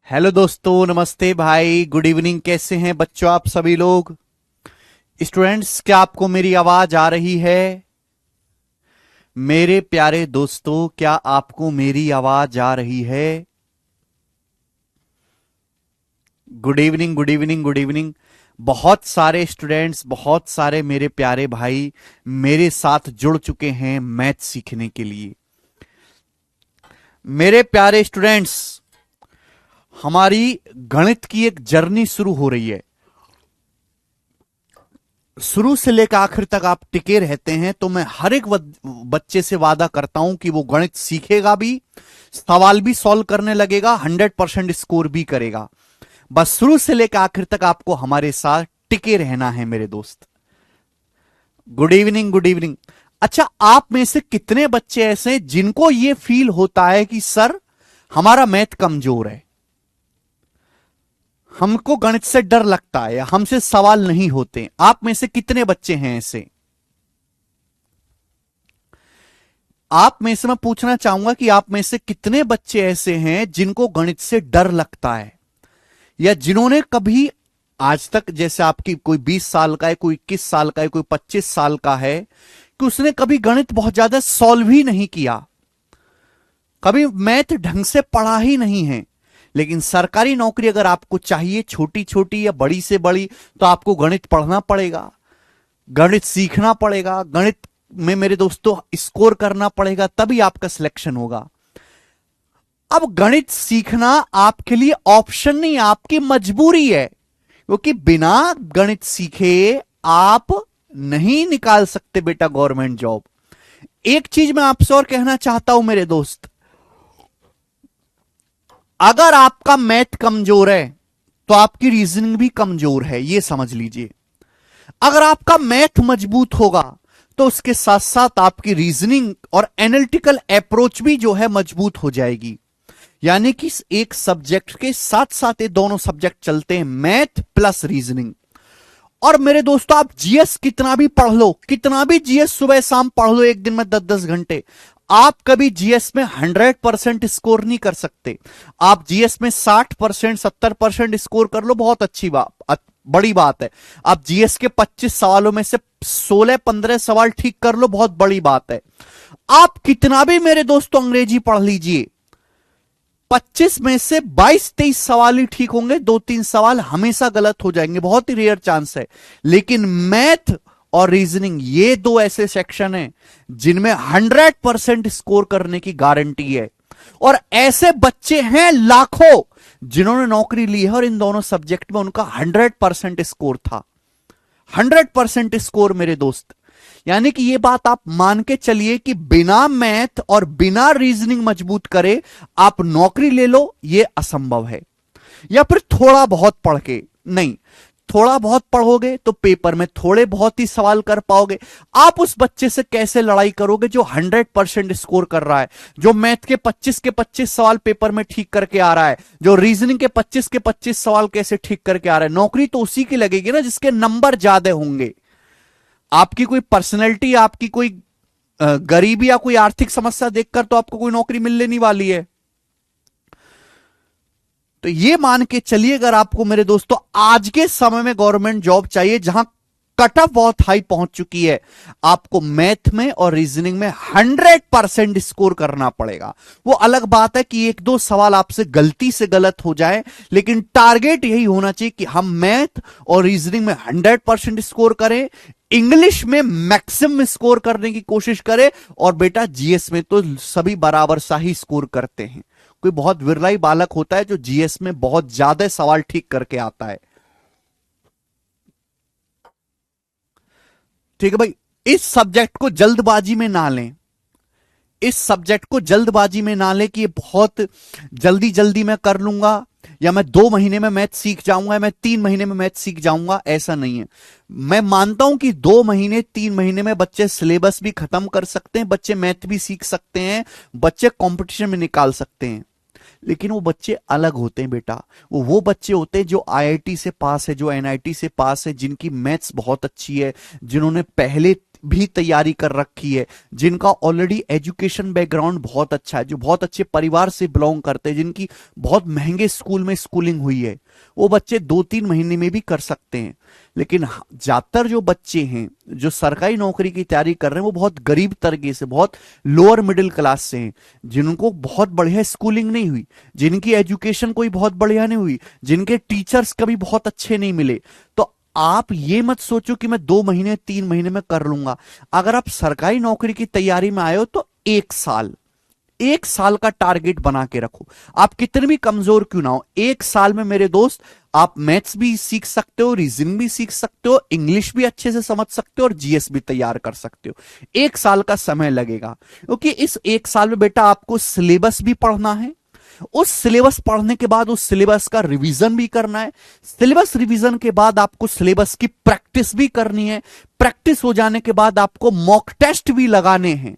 Hello दोस्तों, नमस्ते भाई, गुड इवनिंग। कैसे हैं बच्चों आप सभी लोग? स्टूडेंट्स, क्या आपको मेरी आवाज आ रही है? मेरे प्यारे दोस्तों, क्या आपको मेरी आवाज आ रही है? Good evening, good evening, good evening. बहुत सारे स्टूडेंट्स, बहुत सारे मेरे प्यारे भाई मेरे साथ जुड़ चुके हैं मैथ सीखने के लिए। मेरे प्यारे स्टूडेंट्स, हमारी गणित की एक जर्नी शुरू हो रही है। शुरू से लेकर आखिर तक आप टिके रहते हैं तो मैं हर एक बच्चे से वादा करता हूं कि वो गणित सीखेगा भी, सवाल भी सॉल्व करने लगेगा, 100% स्कोर भी करेगा। बस शुरू से लेकर आखिर तक आपको हमारे साथ टिके रहना है मेरे दोस्त। Good evening, good evening. अच्छा, आप में से कितने बच्चे ऐसे हैं जिनको यह फील होता है कि सर हमारा मैथ कमजोर है, हमको गणित से डर लगता है या हमसे सवाल नहीं होते? आप में से कितने बच्चे हैं ऐसे? आप में से मैं पूछना चाहूंगा कि आप में से कितने बच्चे ऐसे हैं जिनको गणित से डर लगता है, या जिन्होंने कभी आज तक, जैसे आपकी कोई 20 साल का है, कोई 21 साल का है, कोई 25 साल का है, कि उसने कभी गणित बहुत ज्यादा सॉल्व ही नहीं किया, कभी मैथ ढंग से पढ़ा ही नहीं है, लेकिन सरकारी नौकरी अगर आपको चाहिए, छोटी छोटी या बड़ी से बड़ी, तो आपको गणित पढ़ना पड़ेगा, गणित सीखना पड़ेगा, गणित में मेरे दोस्तों स्कोर करना पड़ेगा, तभी आपका सिलेक्शन होगा। अब गणित सीखना आपके लिए ऑप्शन नहीं, आपकी मजबूरी है, क्योंकि बिना गणित सीखे आप नहीं निकाल सकते बेटा गवर्नमेंट जॉब। एक चीज मैं आपसे और कहना चाहता हूं मेरे दोस्त, अगर आपका मैथ कमजोर है तो आपकी रीजनिंग भी कमजोर है, यह समझ लीजिए। अगर आपका मैथ मजबूत होगा तो उसके साथ साथ आपकी रीजनिंग और एनालिटिकल अप्रोच भी जो है मजबूत हो जाएगी। यानी कि एक सब्जेक्ट के साथ साथ ये दोनों सब्जेक्ट चलते हैं, मैथ प्लस रीजनिंग। और मेरे दोस्तों, आप जीएस कितना भी पढ़ लो, कितना भी जीएस सुबह शाम पढ़ लो, एक दिन में 10-10 घंटे, आप कभी जीएस में 100% स्कोर नहीं कर सकते। आप जीएस में 60%, 70% स्कोर कर लो, बहुत अच्छी बात, बड़ी बात है। आप जीएस के 25 सवालों में से 16-15 सवाल ठीक कर लो, बहुत बड़ी बात है। आप कितना भी मेरे दोस्तों अंग्रेजी पढ़ लीजिए, 25 में से 22-23 सवाल ही ठीक होंगे, 2-3 सवाल हमेशा गलत हो जाएंगे, बहुत ही रेयर चांस है। लेकिन मैथ और रीजनिंग, ये दो ऐसे सेक्शन हैं जिनमें 100% स्कोर करने की गारंटी है। और ऐसे बच्चे हैं लाखों जिन्होंने नौकरी ली है और इन दोनों सब्जेक्ट में उनका 100% स्कोर था। 100% स्कोर मेरे दोस्त। यानी कि यह बात आप मान के चलिए कि बिना मैथ और बिना रीजनिंग मजबूत करे आप नौकरी ले लो, यह असंभव है। या फिर थोड़ा बहुत पढ़ के नहीं, थोड़ा बहुत पढ़ोगे तो पेपर में थोड़े बहुत ही सवाल कर पाओगे। आप उस बच्चे से कैसे लड़ाई करोगे जो 100% स्कोर कर रहा है, जो मैथ के 25 के 25 सवाल पेपर में ठीक करके आ रहा है, जो रीजनिंग के 25 के 25 सवाल कैसे ठीक करके आ रहा है? नौकरी तो उसी की लगेगी ना जिसके नंबर ज्यादा होंगे। आपकी कोई पर्सनैलिटी, आपकी कोई गरीबी या कोई आर्थिक समस्या देखकर तो आपको कोई नौकरी मिलने नहीं वाली है। तो ये मान के चलिए, अगर आपको मेरे दोस्तों आज के समय में गवर्नमेंट जॉब चाहिए जहां कट ऑफ बहुत हाई पहुंच चुकी है, आपको मैथ में और रीजनिंग में 100% स्कोर करना पड़ेगा। वो अलग बात है कि एक दो सवाल आपसे गलती से गलत हो जाए, लेकिन टारगेट यही होना चाहिए कि हम मैथ और रीजनिंग में 100% स्कोर करें, इंग्लिश में मैक्सिमम स्कोर करने की कोशिश करें, और बेटा जीएस में तो सभी बराबर सा ही स्कोर करते हैं। कोई बहुत विरला ही बालक होता है जो जीएस में बहुत ज्यादा सवाल ठीक करके आता है। ठीक है भाई, इस सब्जेक्ट को जल्दबाजी में ना लें, इस सब्जेक्ट को जल्दबाजी में ना लें कि ये बहुत जल्दी जल्दी मैं कर लूंगा, या मैं 2 महीने में मैथ सीख जाऊंगा, या मैं 3 महीने में मैथ सीख जाऊंगा। ऐसा नहीं है। मैं मानता हूं कि 2 महीने 3 महीने में बच्चे सिलेबस भी खत्म कर सकते हैं, बच्चे मैथ भी सीख सकते हैं, बच्चे कंपटीशन में निकाल सकते हैं। लेकिन वो बच्चे अलग होते हैं बेटा। वो बच्चे होते हैं जो आईआईटी से पास है, जो एनआईटी से पास है, जिनकी मैथ्स बहुत अच्छी है, जिन्होंने पहले भी तैयारी कर रखी है, जिनका ऑलरेडी एजुकेशन बैकग्राउंड बहुत अच्छा है, जो बहुत अच्छे परिवार से बिलोंग करते हैं, जिनकी बहुत महंगे स्कूल में स्कूलिंग हुई है, वो बच्चे 2-3 महीने में भी कर सकते हैं। लेकिन ज्यादातर जो बच्चे हैं जो सरकारी नौकरी की तैयारी कर रहे हैं वो बहुत गरीब तरीके से, बहुत लोअर मिडिल क्लास से हैं, जिनको बहुत बढ़िया स्कूलिंग नहीं हुई, जिनकी एजुकेशन कोई बहुत बढ़िया नहीं हुई, जिनके टीचर्स कभी बहुत अच्छे नहीं मिले। तो आप ये मत सोचो कि मैं 2 महीने 3 महीने में कर लूंगा। अगर आप सरकारी नौकरी की तैयारी में आए हो तो 1 साल, 1 साल का टारगेट बना के रखो। आप कितने भी कमजोर क्यों ना हो, 1 साल में मेरे दोस्त आप मैथ्स भी सीख सकते हो, रीजनिंग भी सीख सकते हो, इंग्लिश भी अच्छे से समझ सकते हो और जीएस भी तैयार कर सकते हो। 1 साल का समय लगेगा, क्योंकि इस 1 साल में बेटा आपको सिलेबस भी पढ़ना है, उस सिलेबस पढ़ने के बाद उस सिलेबस का रिवीजन भी करना है, सिलेबस रिवीजन के बाद आपको सिलेबस की प्रैक्टिस भी करनी है, प्रैक्टिस हो जाने के बाद आपको मॉक टेस्ट भी लगाने हैं,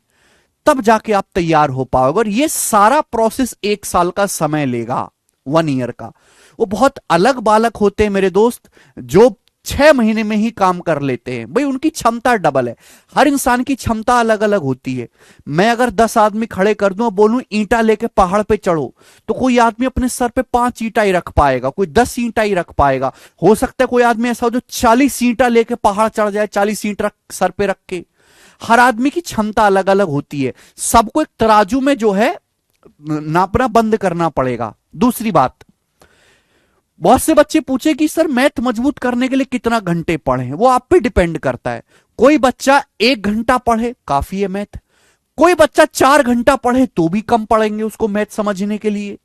तब जाके आप तैयार हो पाओगे। और ये सारा प्रोसेस 1 साल का समय लेगा, 1 ईयर का। वो बहुत अलग बालक होते हैं मेरे दोस्त जो 6 महीने में ही काम कर लेते हैं, भाई उनकी क्षमता डबल है। हर इंसान की क्षमता अलग अलग होती है। मैं अगर 10 आदमी खड़े कर दूं और बोलूं ईंटा लेके पहाड़ पे चढ़ो, तो कोई आदमी अपने सर पे 5 ईंटा ही रख पाएगा, कोई 10 ईंटा ही रख पाएगा। हो सकता है कोई आदमी ऐसा हो जो 40 ईंटा लेके पहाड़ चढ़ जाए, 40 ईंट सर पे रख के। हर आदमी की क्षमता अलग अलग होती है, सबको एक तराजू में जो है नापना बंद करना पड़ेगा। दूसरी बात, बहुत से बच्चे पूछे कि सर मैथ मजबूत करने के लिए कितना घंटे पढ़े, वो आप पे डिपेंड करता है। कोई बच्चा 1 घंटा पढ़े काफी है मैथ, कोई बच्चा 4 घंटा पढ़े तो भी कम पढ़ेंगे उसको मैथ समझने के लिए,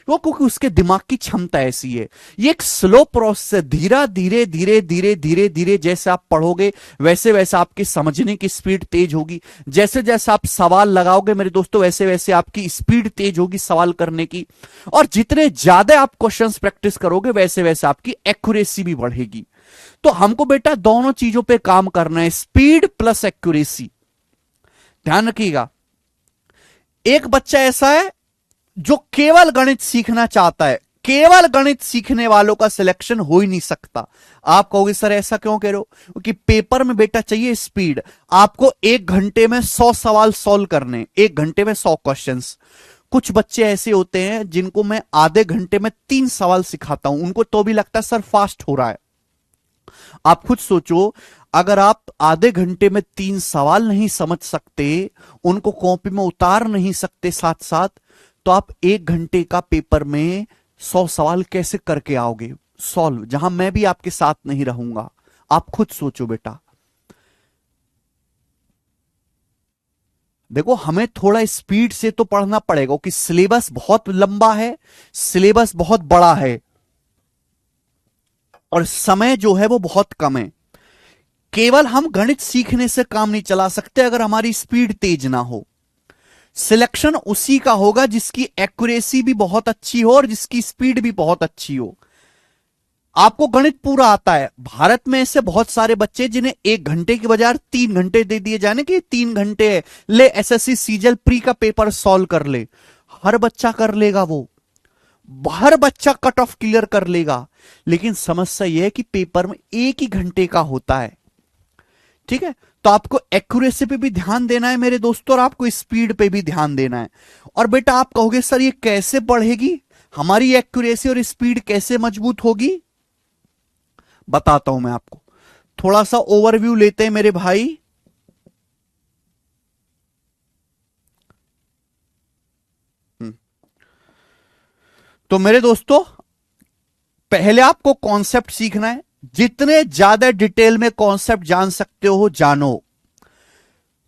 वो क्योंकि उसके दिमाग की क्षमता ऐसी है। ये एक स्लो प्रोसेस है, धीरे धीरे धीरे धीरे धीरे धीरे जैसे आप पढ़ोगे वैसे वैसे आपकी समझने की स्पीड तेज होगी, जैसे जैसे आप सवाल लगाओगे मेरे दोस्तों वैसे वैसे आपकी स्पीड तेज होगी सवाल करने की, और जितने ज्यादा आप क्वेश्चंस प्रैक्टिस करोगे वैसे वैसे आपकी एक्यूरेसी भी बढ़ेगी। तो हमको बेटा दोनों चीजों पे काम करना है, स्पीड प्लस एक्यूरेसी। ध्यान रखिएगा, एक बच्चा ऐसा है जो केवल गणित सीखना चाहता है, केवल गणित सीखने वालों का सिलेक्शन हो ही नहीं सकता। आप कहोगे सर ऐसा क्यों कह रहे हो, क्योंकि पेपर में बेटा चाहिए स्पीड। आपको 1 घंटे में 100 सवाल सॉल्व करने, 1 घंटे में 100 क्वेश्चंस। कुछ बच्चे ऐसे होते हैं जिनको मैं आधे घंटे में 3 सवाल सिखाता हूं, उनको तो भी लगता है सर फास्ट हो रहा है। आप खुद सोचो, अगर आप आधे घंटे में 3 सवाल नहीं समझ सकते, उनको कॉपी में उतार नहीं सकते साथ साथ, तो आप 1 घंटे का पेपर में 100 सवाल कैसे करके आओगे सॉल्व, जहां मैं भी आपके साथ नहीं रहूंगा। आप खुद सोचो बेटा। देखो हमें थोड़ा स्पीड से तो पढ़ना पड़ेगा क्योंकि सिलेबस बहुत लंबा है, सिलेबस बहुत बड़ा है और समय जो है वो बहुत कम है। केवल हम गणित सीखने से काम नहीं चला सकते अगर हमारी स्पीड तेज ना हो। सिलेक्शन उसी का होगा जिसकी एक्यूरेसी भी बहुत अच्छी हो और जिसकी स्पीड भी बहुत अच्छी हो। आपको गणित पूरा आता है, भारत में ऐसे बहुत सारे बच्चे जिन्हें 1 घंटे की बजाय 3 घंटे दे दिए जाने कि 3 घंटे है, ले एसएससी सीजीएल प्री का पेपर सॉल्व कर ले। हर बच्चा कर लेगा, वो हर बच्चा कट ऑफ क्लियर कर लेगा, लेकिन समस्या यह है कि पेपर में 1 ही घंटे का होता है। ठीक है, तो आपको एक्यूरेसी पे भी ध्यान देना है मेरे दोस्तों और आपको स्पीड पे भी ध्यान देना है। और बेटा आप कहोगे सर ये कैसे बढ़ेगी, हमारी एक्यूरेसी और स्पीड कैसे मजबूत होगी, बताता हूं मैं आपको। थोड़ा सा ओवरव्यू लेते हैं मेरे भाई। तो मेरे दोस्तों पहले आपको कॉन्सेप्ट सीखना है, जितने ज्यादा डिटेल में कॉन्सेप्ट जान सकते हो जानो।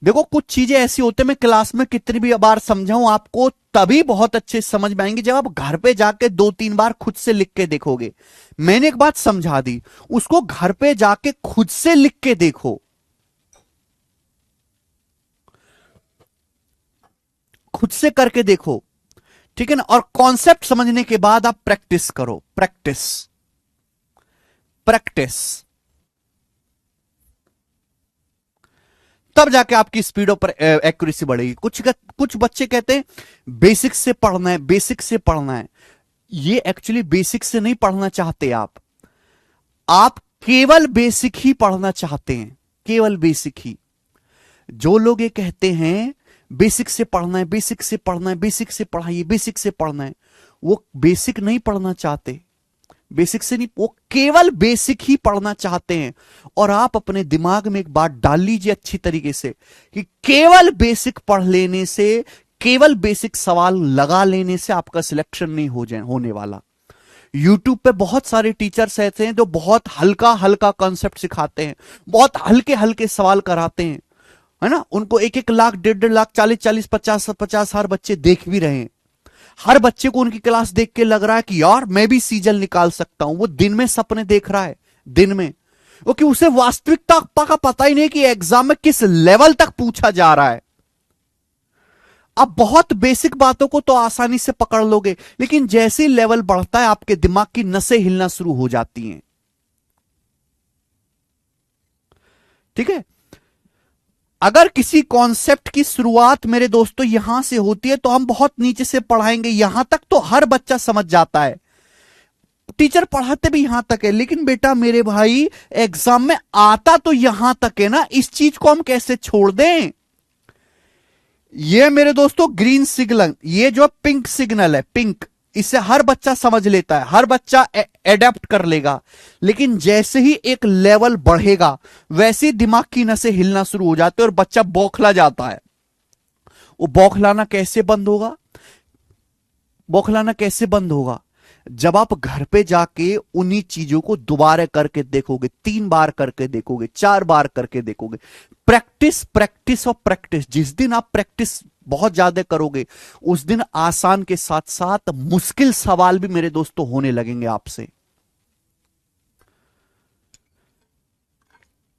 देखो कुछ चीजें ऐसी होती है, मैं क्लास में कितनी भी बार समझाऊं आपको तभी बहुत अच्छे समझ में आएंगे जब आप घर पे जाके 2-3 बार खुद से लिख के देखोगे। मैंने एक बात समझा दी, उसको घर पे जाके खुद से लिख के देखो, खुद से करके देखो, ठीक है ना। और कॉन्सेप्ट समझने के बाद आप प्रैक्टिस करो, प्रैक्टिस प्रैक्टिस, तब जाके आपकी स्पीड और एक्यूरेसी बढ़ेगी। कुछ बच्चे कहते हैं बेसिक से पढ़ना है, बेसिक से पढ़ना है। ये एक्चुअली बेसिक से नहीं पढ़ना चाहते आप केवल बेसिक ही पढ़ना चाहते हैं, केवल बेसिक ही। जो लोग ये कहते हैं बेसिक से पढ़ना है, बेसिक से पढ़ना है, बेसिक से पढ़ाइए, बेसिक से पढ़ना है, वो बेसिक नहीं पढ़ना चाहते। बेसिक से नहीं, वो केवल बेसिक ही पढ़ना चाहते हैं। और आप अपने दिमाग में एक बात डाल लीजिए अच्छी तरीके से कि केवल बेसिक पढ़ लेने से, केवल बेसिक सवाल लगा लेने से आपका सिलेक्शन नहीं होने वाला। यूट्यूब पे बहुत सारे टीचर्स ऐसे हैं जो बहुत हल्का हल्का कॉन्सेप्ट सिखाते हैं, बहुत हल्के हल्के सवाल कराते हैं, है ना। उनको 1-1 लाख, 1.5 लाख, 40-40, 50-50 बच्चे देख भी रहे हैं। हर बच्चे को उनकी क्लास देख के लग रहा है कि यार मैं भी सीजन निकाल सकता हूं। वो दिन में सपने देख रहा है, दिन में, क्योंकि उसे वास्तविकता का पता ही नहीं कि एग्जाम में किस लेवल तक पूछा जा रहा है। आप बहुत बेसिक बातों को तो आसानी से पकड़ लोगे, लेकिन जैसे ही लेवल बढ़ता है आपके दिमाग की नसें हिलना शुरू हो जाती हैं। ठीक है। अगर किसी कॉन्सेप्ट की शुरुआत मेरे दोस्तों यहां से होती है तो हम बहुत नीचे से पढ़ाएंगे, यहां तक तो हर बच्चा समझ जाता है, टीचर पढ़ाते भी यहां तक है। लेकिन बेटा मेरे भाई, एग्जाम में आता तो यहां तक है ना, इस चीज को हम कैसे छोड़ दें। ये मेरे दोस्तों ग्रीन सिग्नल, ये जो पिंक सिग्नल है, पिंक, इसे हर बच्चा समझ लेता है, हर बच्चा एडेप्ट कर लेगा। लेकिन जैसे ही एक लेवल बढ़ेगा वैसे ही दिमाग की नसें हिलना शुरू हो जाते हैं और बच्चा बौखला जाता है। वो बौखलाना कैसे बंद होगा? बौखलाना कैसे बंद होगा? जब आप घर पे जाके उन्हीं चीजों को दोबारा करके देखोगे, 3 बार करके देखोगे, 4 बार करके देखोगे। प्रैक्टिस, प्रैक्टिस और प्रैक्टिस। जिस दिन आप प्रैक्टिस बहुत ज्यादा करोगे उस दिन आसान के साथ साथ मुश्किल सवाल भी मेरे दोस्तों होने लगेंगे आपसे।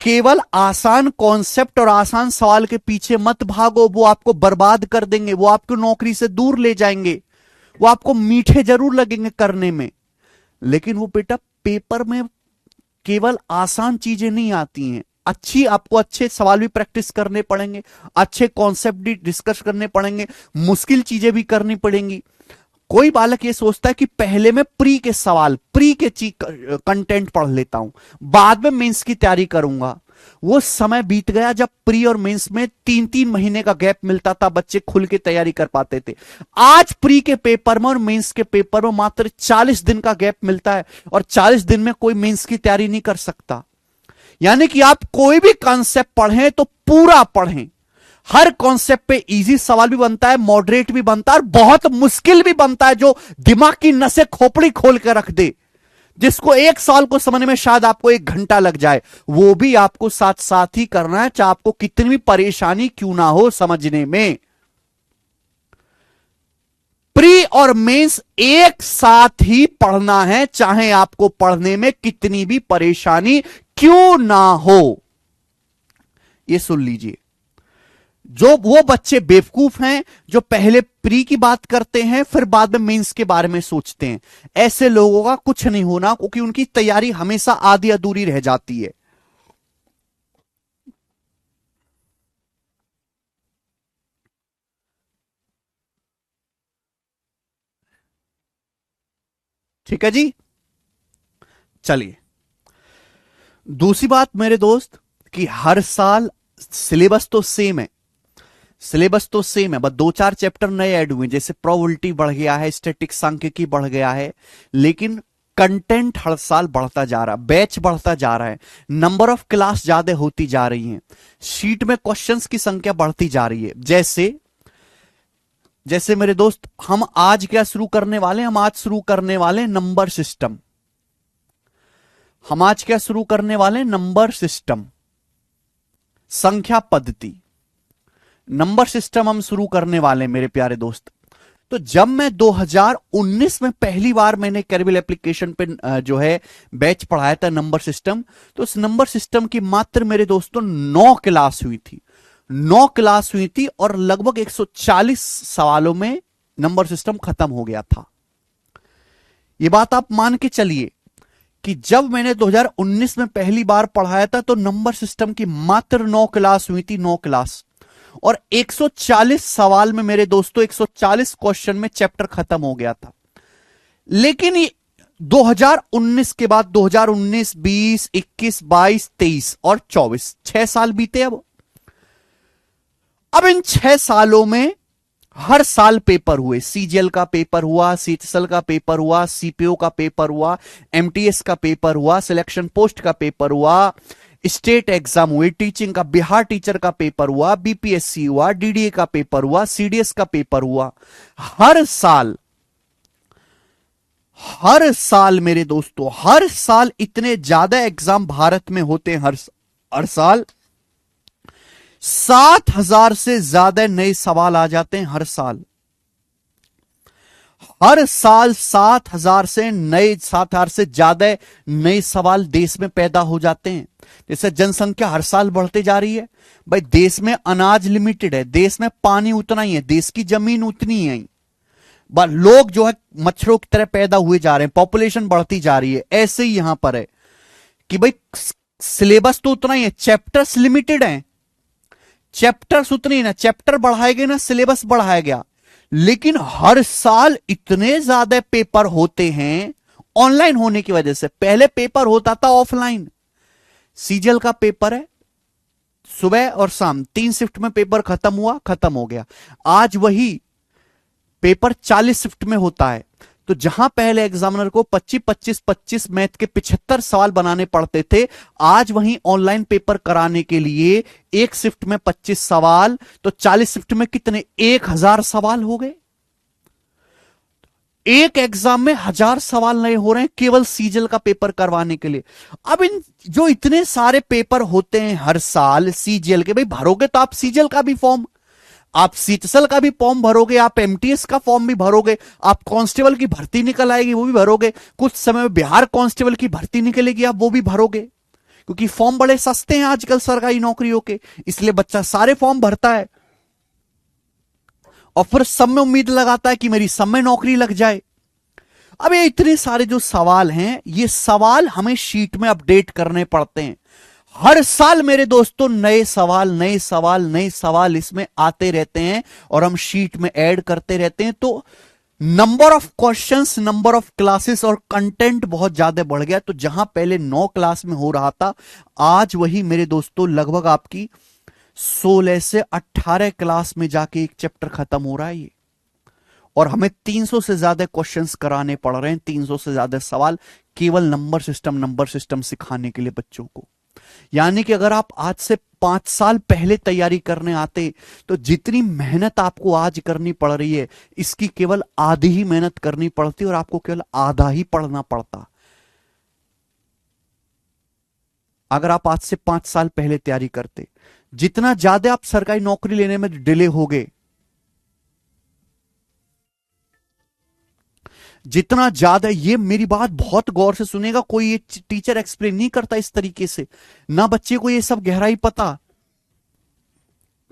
केवल आसान कॉन्सेप्ट और आसान सवाल के पीछे मत भागो, वो आपको बर्बाद कर देंगे, वो आपको नौकरी से दूर ले जाएंगे। वो आपको मीठे जरूर लगेंगे करने में, लेकिन वो बेटा पेपर में केवल आसान चीजें नहीं आती हैं। आपको अच्छे सवाल भी प्रैक्टिस करने पड़ेंगे, अच्छे कॉन्सेप्ट भी डिस्कस करने पड़ेंगे, मुश्किल चीजें भी करनी पड़ेंगी। कोई बालक ये सोचता है कि पहले मैं प्री के सवाल, प्री के कंटेंट पढ़ लेता हूं, बाद में मेंस की तैयारी करूंगा। वो समय बीत गया जब प्री और मेंस में 3-3 महीने का गैप मिलता था, बच्चे खुल के तैयारी कर पाते थे। आज प्री के पेपर में और मेंस के पेपर में मात्र 40 दिन का गैप मिलता है, और 40 दिन में कोई मेंस की तैयारी नहीं कर सकता। यानी कि आप कोई भी कॉन्सेप्ट पढ़ें तो पूरा पढ़ें। हर कॉन्सेप्ट पे इजी सवाल भी बनता है, मॉडरेट भी बनता है, और बहुत मुश्किल भी बनता है जो दिमाग की नसें खोपड़ी खोल कर रख दे, जिसको 1 साल को समझने में शायद आपको 1 घंटा लग जाए। वो भी आपको साथ साथ ही करना है, चाहे आपको कितनी भी परेशानी क्यों ना हो समझने में। प्री और मेंस एक साथ ही पढ़ना है, चाहे आपको पढ़ने में कितनी भी परेशानी क्यों ना हो। यह सुन लीजिए, जो वो बच्चे बेवकूफ हैं जो पहले प्री की बात करते हैं फिर बाद में मेंस के बारे में सोचते हैं, ऐसे लोगों का कुछ नहीं होना, क्योंकि उनकी तैयारी हमेशा आधी अधूरी रह जाती है। ठीक है जी। चलिए, दूसरी बात मेरे दोस्त कि हर साल सिलेबस तो सेम है, सिलेबस तो सेम है, बस 2-4 चैप्टर नए ऐड हुए, जैसे प्रोबेबिलिटी बढ़ गया है, स्टैटिक्स सांख्यिकी बढ़ गया है, लेकिन कंटेंट हर साल बढ़ता जा रहा है, बैच बढ़ता जा रहा है, नंबर ऑफ क्लास ज्यादा होती जा रही है, शीट में क्वेश्चंस की संख्या बढ़ती जा रही है। जैसे मेरे दोस्त, हम आज क्या शुरू करने वाले हैं? हम आज शुरू करने वाले हैं नंबर सिस्टम। हम आज क्या शुरू करने वाले हैं? नंबर सिस्टम, संख्या पद्धति, नंबर सिस्टम हम शुरू करने वाले हैं मेरे प्यारे दोस्त। तो जब मैं 2019 में पहली बार मैंने कैरिबल एप्लीकेशन पे जो है बैच पढ़ाया था नंबर सिस्टम, तो उस नंबर सिस्टम की मात्र मेरे दोस्तों 9 क्लास हुई थी, 9 क्लास हुई थी, और लगभग 140 सवालों में नंबर सिस्टम खत्म हो गया था। यह बात आप मान के चलिए कि जब मैंने 2019 में पहली बार पढ़ाया था तो नंबर सिस्टम की मात्र 9 क्लास हुई थी, 9 क्लास, और 140 सवाल में मेरे दोस्तों 140 क्वेश्चन में चैप्टर खत्म हो गया था। लेकिन 2019 के बाद 2019, 20, 21, 22, 23 और 24, 6 साल बीते। अब अब इन 6 सालों में हर साल पेपर हुए, सीजीएल का पेपर हुआ, सीटीएल का पेपर हुआ, सीपीओ का पेपर हुआ, एमटीएस का पेपर हुआ, सिलेक्शन पोस्ट का पेपर हुआ, स्टेट एग्जाम हुए, टीचिंग का, बिहार टीचर का पेपर हुआ, बीपीएससी हुआ, डीडीए का पेपर हुआ, सीडीएस का पेपर हुआ। हर साल मेरे दोस्तों, हर साल इतने ज्यादा एग्जाम भारत में होते हैं। हर साल 7,000 से ज्यादा नए सवाल आ जाते हैं। हर साल 7,000 से ज्यादा नए सवाल देश में पैदा हो जाते हैं। जैसे जनसंख्या हर साल बढ़ते जा रही है भाई, देश में अनाज लिमिटेड है, देश में पानी उतना ही है, देश की जमीन उतनी है, लोग जो है मच्छरों की तरह पैदा हुए जा रहे हैं, पॉपुलेशन बढ़ती जा रही है। ऐसे ही यहां पर है कि भाई सिलेबस तो उतना ही है, चैप्टर्स लिमिटेड हैं, चैप्टर्स उतनी ना, चैप्टर बढ़ाए गए ना, सिलेबस बढ़ाया गया, लेकिन हर साल इतने ज्यादा पेपर होते हैं ऑनलाइन होने की वजह से। पहले पेपर होता था ऑफलाइन। सीजीएल का पेपर है सुबह और शाम 3 शिफ्ट में, पेपर खत्म हुआ, खत्म हो गया। आज वही पेपर 40 शिफ्ट में होता है। तो जहां पहले एग्जामिनर को 25 मैथ के 75 सवाल बनाने पड़ते थे, आज वहीं ऑनलाइन पेपर कराने के लिए एक शिफ्ट में 25 सवाल, तो 40 शिफ्ट में कितने, 1000 सवाल हो गए। एक एग्जाम में 1000 सवाल नए हो रहे हैं केवल सीजीएल का पेपर करवाने के लिए। अब इन जो इतने सारे पेपर होते हैं हर साल सीजीएल के, भाई भरोगे तो आप सीजीएल का भी फॉर्म, आप सीटीएल का भी फॉर्म भरोगे, आप एमटीएस का फॉर्म भी भरोगे, आप कांस्टेबल की भर्ती निकल आएगी वो भी भरोगे, कुछ समय में बिहार कांस्टेबल की भर्ती निकलेगी आप वो भी भरोगे, क्योंकि फॉर्म बड़े सस्ते हैं आजकल सरकारी नौकरियों के, इसलिए बच्चा सारे फॉर्म भरता है और फिर सब में उम्मीद लगाता है कि मेरी सब में नौकरी लग जाए। अब ये इतने सारे जो सवाल हैं, ये सवाल हमें शीट में अपडेट करने पड़ते हैं। हर साल मेरे दोस्तों नए सवाल इसमें आते रहते हैं और हम शीट में ऐड करते रहते हैं। तो number of questions, number of classes और कंटेंट बहुत ज्यादा बढ़ गया। तो जहां पहले 9 क्लास में हो रहा था, आज वही मेरे दोस्तों लगभग आपकी 16 से 18 क्लास में जाके एक चैप्टर खत्म हो रहा है ये, और हमें 300 से ज्यादा क्वेश्चंस कराने पड़ रहे हैं, 300 से ज्यादा सवाल केवल नंबर सिस्टम सिखाने के लिए बच्चों को। यानी कि अगर आप आज से 5 साल पहले तैयारी करने आते तो जितनी मेहनत आपको आज करनी पड़ रही है, इसकी केवल आधी ही मेहनत करनी पड़ती और आपको केवल आधा ही पढ़ना पड़ता। अगर आप आज से 5 साल पहले तैयारी करते, जितना ज्यादा आप सरकारी नौकरी लेने में डिले हो गए, जितना ज्यादा, ये मेरी बात बहुत गौर से सुनेगा, कोई ये टीचर एक्सप्लेन नहीं करता इस तरीके से, ना बच्चे को ये सब गहराई पता।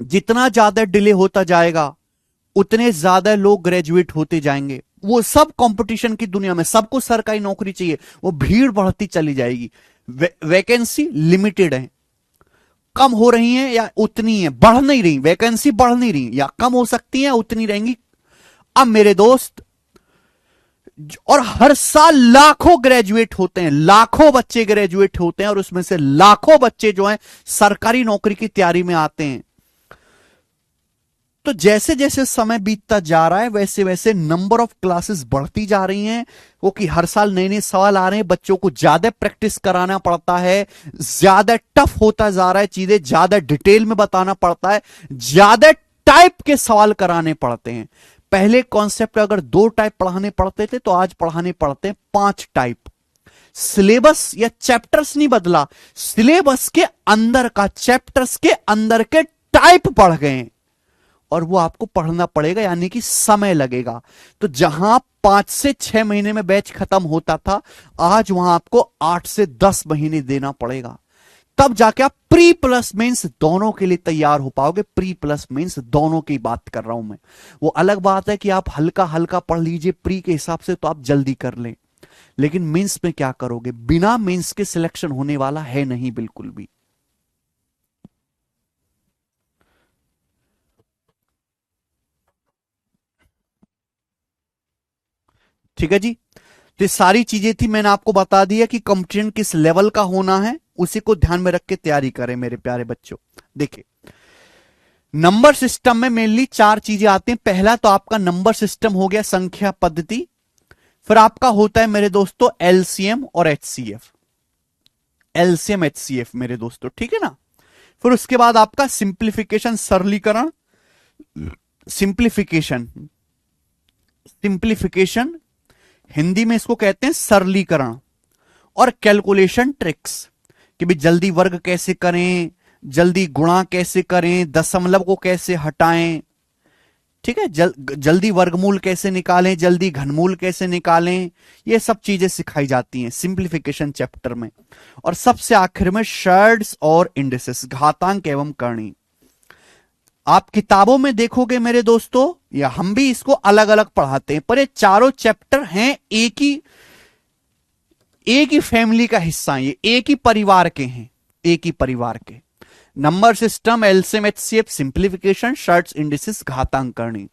जितना ज्यादा डिले होता जाएगा उतने ज्यादा लोग ग्रेजुएट होते जाएंगे। वो सब कंपटीशन की दुनिया में सबको सरकारी नौकरी चाहिए, वो भीड़ बढ़ती चली जाएगी। वैकेंसी लिमिटेड है, कम हो रही है या उतनी है, बढ़ नहीं रही, वैकेंसी बढ़ नहीं रही, या कम हो सकती है उतनी रहेंगी। अब मेरे दोस्त, और हर साल लाखों ग्रेजुएट होते हैं, लाखों बच्चे ग्रेजुएट होते हैं, और उसमें से लाखों बच्चे जो हैं सरकारी नौकरी की तैयारी में आते हैं। तो जैसे जैसे समय बीतता जा रहा है वैसे वैसे नंबर ऑफ क्लासेस बढ़ती जा रही हैं, वो कि हर साल नए नए सवाल आ रहे हैं, बच्चों को ज्यादा प्रैक्टिस कराना पड़ता है, ज्यादा टफ होता जा रहा है, चीजें ज्यादा डिटेल में बताना पड़ता है, ज्यादा टाइप के सवाल कराने पड़ते हैं। पहले कॉन्सेप्ट अगर 2 टाइप पढ़ाने पड़ते थे, तो आज पढ़ाने पड़ते हैं 5 टाइप। सिलेबस या चैप्टर्स नहीं बदला, सिलेबस के अंदर का, चैप्टर्स के अंदर के टाइप बढ़ गए, और वो आपको पढ़ना पड़ेगा, यानी कि समय लगेगा। तो जहां 5 से 6 महीने में बैच खत्म होता था, आज वहां आपको 8 से 10 महीने देना पड़ेगा, तब जाके आप प्री प्लस मेंस दोनों के लिए तैयार हो पाओगे। प्री प्लस मेंस दोनों की बात कर रहा हूं मैं। वो अलग बात है कि आप हल्का हल्का पढ़ लीजिए प्री के हिसाब से, तो आप जल्दी कर लें, लेकिन मेंस में क्या करोगे? बिना मेंस के सिलेक्शन होने वाला है नहीं, बिल्कुल भी। ठीक है जी, तो ये सारी चीजें थी, मैंने आपको बता दिया कि कंपटीशन किस लेवल का होना है, उसी को ध्यान में रख के तैयारी करें मेरे प्यारे बच्चों। देखिए, नंबर सिस्टम में मेनली चार चीजें आती हैं। पहला तो आपका नंबर सिस्टम हो गया, संख्या पद्धति। फिर आपका होता है मेरे दोस्तों एलसीएम और एचसीएफ, एलसीएम एचसीएफ मेरे दोस्तों, ठीक है ना। फिर उसके बाद आपका सिंप्लीफिकेशन, सरलीकरण, सिंप्लीफिकेशन, सिंप्लीफिकेशन हिंदी में इसको कहते हैं सरलीकरण, और कैलकुलेशन ट्रिक्स कि भाई जल्दी वर्ग कैसे करें, जल्दी गुणा कैसे करें, दशमलव को कैसे हटाएं, ठीक है, जल्दी वर्गमूल कैसे निकालें, जल्दी घनमूल कैसे निकालें, ये सब चीजें सिखाई जाती हैं सिंप्लीफिकेशन चैप्टर में। और सबसे आखिर में शर्ट्स और इंडिसेस, घातांक एवं करणी। आप किताबों में देखोगे मेरे दोस्तों, या हम भी इसको अलग अलग पढ़ाते हैं, पर ये चारों चैप्टर हैं एक ही फैमिली का हिस्सा, ये एक ही परिवार के हैं, एक ही परिवार के। Number system, LCM HCF, simplification, shirts indices, घातांक करणी।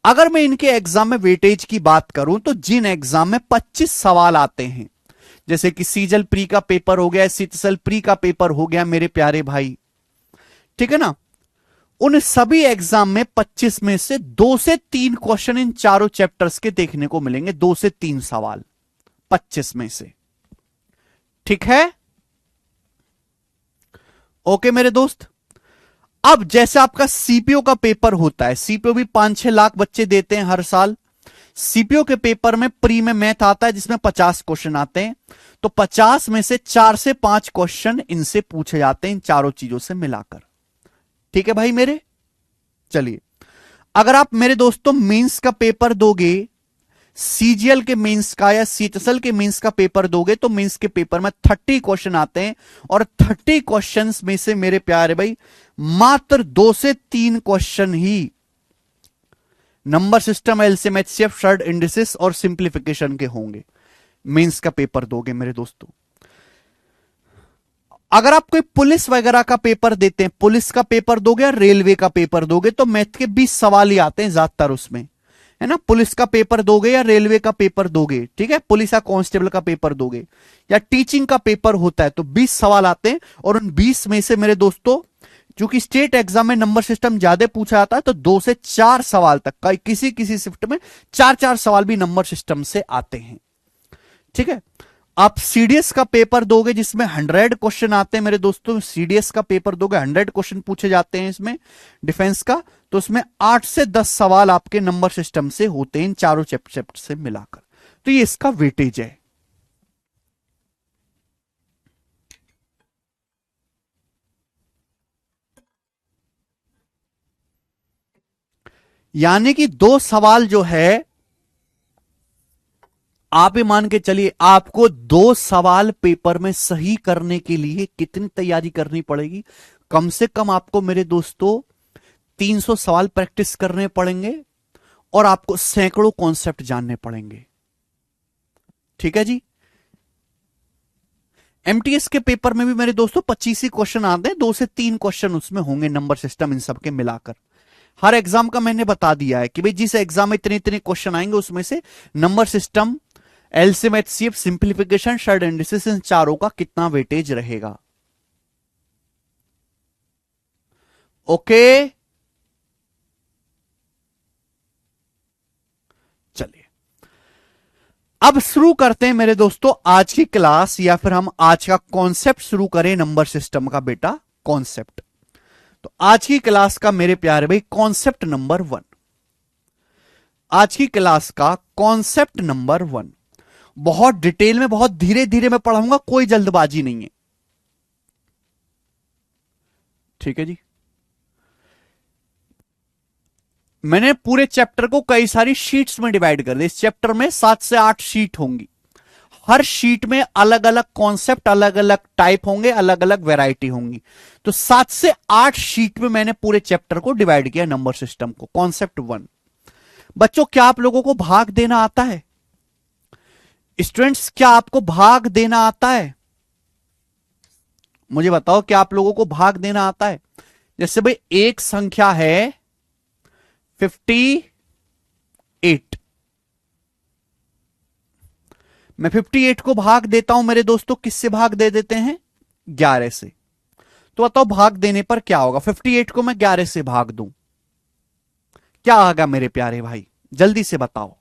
अगर मैं इनके एग्जाम में वेटेज की बात करूं तो जिन एग्जाम में 25 सवाल आते हैं, जैसे कि सीजल प्री का पेपर हो गया, सीतसल प्री का पेपर हो गया मेरे प्यारे भाई, ठीक है ना, उन सभी एग्जाम में 25 में से 2 से 3 क्वेश्चन इन चारों चैप्टर्स के देखने को मिलेंगे, 2 से 3 सवाल 25 में से, ठीक है। ओके मेरे दोस्त। अब जैसे आपका सीपीओ का पेपर होता है, सीपीओ भी 5-6 लाख बच्चे देते हैं हर साल। सीपीओ के पेपर में प्री में मैथ आता है जिसमें 50 क्वेश्चन आते हैं, तो 50 में से 4 से 5 क्वेश्चन इनसे पूछे जाते हैं, इन चारों चीजों से मिलाकर, ठीक है भाई मेरे। चलिए, अगर आप मेरे दोस्तों मेंस का पेपर दोगे, सीजीएल के मेंस का या सीएचएसएल के मेंस का पेपर दोगे, तो मेंस के पेपर में 30 क्वेश्चन आते हैं, और 30 क्वेश्चंस में से मेरे प्यारे भाई मात्र 2 से 3 क्वेश्चन ही number system, LCM HCF, short indices और सिंप्लीफिकेशन के होंगे। मेंस का पेपर दोगे मेरे दोस्तों। अगर आप कोई पुलिस वगैरह का पेपर देते हैं, पुलिस का पेपर दोगे या रेलवे का पेपर दोगे, तो मैथ के 20 सवाल ही आते हैं ज्यादातर उसमें, है ना। पुलिस का पेपर दोगे या रेलवे का पेपर दोगे, ठीक है, पुलिस या कांस्टेबल का पेपर दोगे या टीचिंग का पेपर होता है, तो 20 सवाल आते हैं, और उन 20 में से मेरे दोस्तों चूंकि स्टेट एग्जाम में नंबर सिस्टम ज्यादा पूछा जाता है, तो 2 से 4 सवाल तक, किसी किसी शिफ्ट में 4-4 सवाल भी नंबर सिस्टम से आते हैं, ठीक है। आप सीडीएस का पेपर दोगे जिसमें 100 क्वेश्चन आते हैं मेरे दोस्तों, सीडीएस का पेपर दोगे 100 क्वेश्चन पूछे जाते हैं इसमें डिफेंस का, तो उसमें 8 से 10 सवाल आपके नंबर सिस्टम से होते हैं इन चारों चैप्टर से मिलाकर, तो ये इसका वेटेज है। यानी कि 2 सवाल जो है, आप ही मान के चलिए आपको 2 सवाल पेपर में सही करने के लिए कितनी तैयारी करनी पड़ेगी, कम से कम आपको मेरे दोस्तों 300 सवाल प्रैक्टिस करने पड़ेंगे, और आपको सैकड़ों कॉन्सेप्ट जानने पड़ेंगे, ठीक है जी। एमटीएस के पेपर में भी मेरे दोस्तों 25 ही क्वेश्चन आते हैं, 2 से 3 क्वेश्चन उसमें होंगे नंबर सिस्टम इन सबके मिलाकर। हर एग्जाम का मैंने बता दिया है कि भाई जिस एग्जाम में इतने इतने क्वेश्चन आएंगे उसमें से number system, LCM HCF, simplification, short indices, इन चारों का कितना वेटेज रहेगा। ओके, चलिए अब शुरू करते हैं मेरे दोस्तों आज की क्लास, या फिर हम आज का कॉन्सेप्ट शुरू करें नंबर सिस्टम का बेटा कॉन्सेप्ट। तो आज की क्लास का मेरे प्यारे भाई कॉन्सेप्ट नंबर 1, आज की क्लास का कॉन्सेप्ट नंबर 1 बहुत डिटेल में, बहुत धीरे धीरे मैं पढ़ाऊंगा, कोई जल्दबाजी नहीं है, ठीक है जी। मैंने पूरे चैप्टर को कई सारी शीट्स में डिवाइड कर दिया। इस चैप्टर में 7 से 8 शीट होंगी, हर शीट में अलग अलग कॉन्सेप्ट, अलग अलग टाइप होंगे, अलग अलग वैरायटी होंगी, तो 7 से 8 शीट में मैंने पूरे चैप्टर को डिवाइड किया नंबर सिस्टम को, कॉन्सेप्ट 1। बच्चों क्या आप लोगों को भाग देना आता है? स्टूडेंट्स क्या आपको भाग देना आता है? मुझे बताओ क्या आप लोगों को भाग देना आता है? जैसे भाई एक संख्या है 58, मैं 58 को भाग देता हूं मेरे दोस्तों, किससे भाग दे देते हैं? 11 से। तो बताओ भाग देने पर क्या होगा? 58 को मैं 11 से भाग दूं, क्या आएगा मेरे प्यारे भाई? जल्दी से बताओ।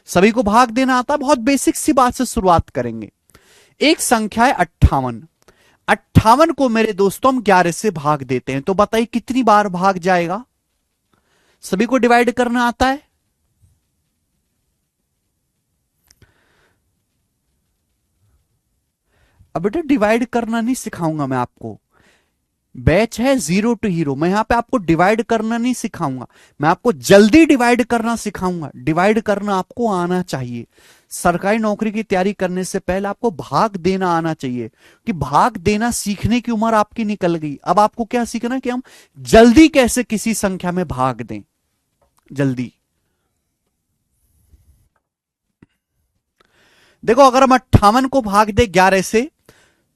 सभी को भाग देना आता है, बहुत बेसिक सी बात से शुरुआत करेंगे। एक संख्या है 58, 58 को मेरे दोस्तों हम 11 से भाग देते हैं, तो बताइए कितनी बार भाग जाएगा? सभी को डिवाइड करना आता है? अब बेटा डिवाइड करना नहीं सिखाऊंगा मैं आपको, बैच है जीरो टू हीरो, मैं यहां पे आपको डिवाइड करना नहीं सिखाऊंगा, मैं आपको जल्दी डिवाइड करना सिखाऊंगा। डिवाइड करना आपको आना चाहिए। सरकारी नौकरी की तैयारी करने से पहले आपको भाग देना आना चाहिए, कि भाग देना सीखने की उम्र आपकी निकल गई। अब आपको क्या सीखना है कि हम जल्दी कैसे किसी संख्या में भाग दें, जल्दी। देखो अगर हम 58 को भाग दे 11 से,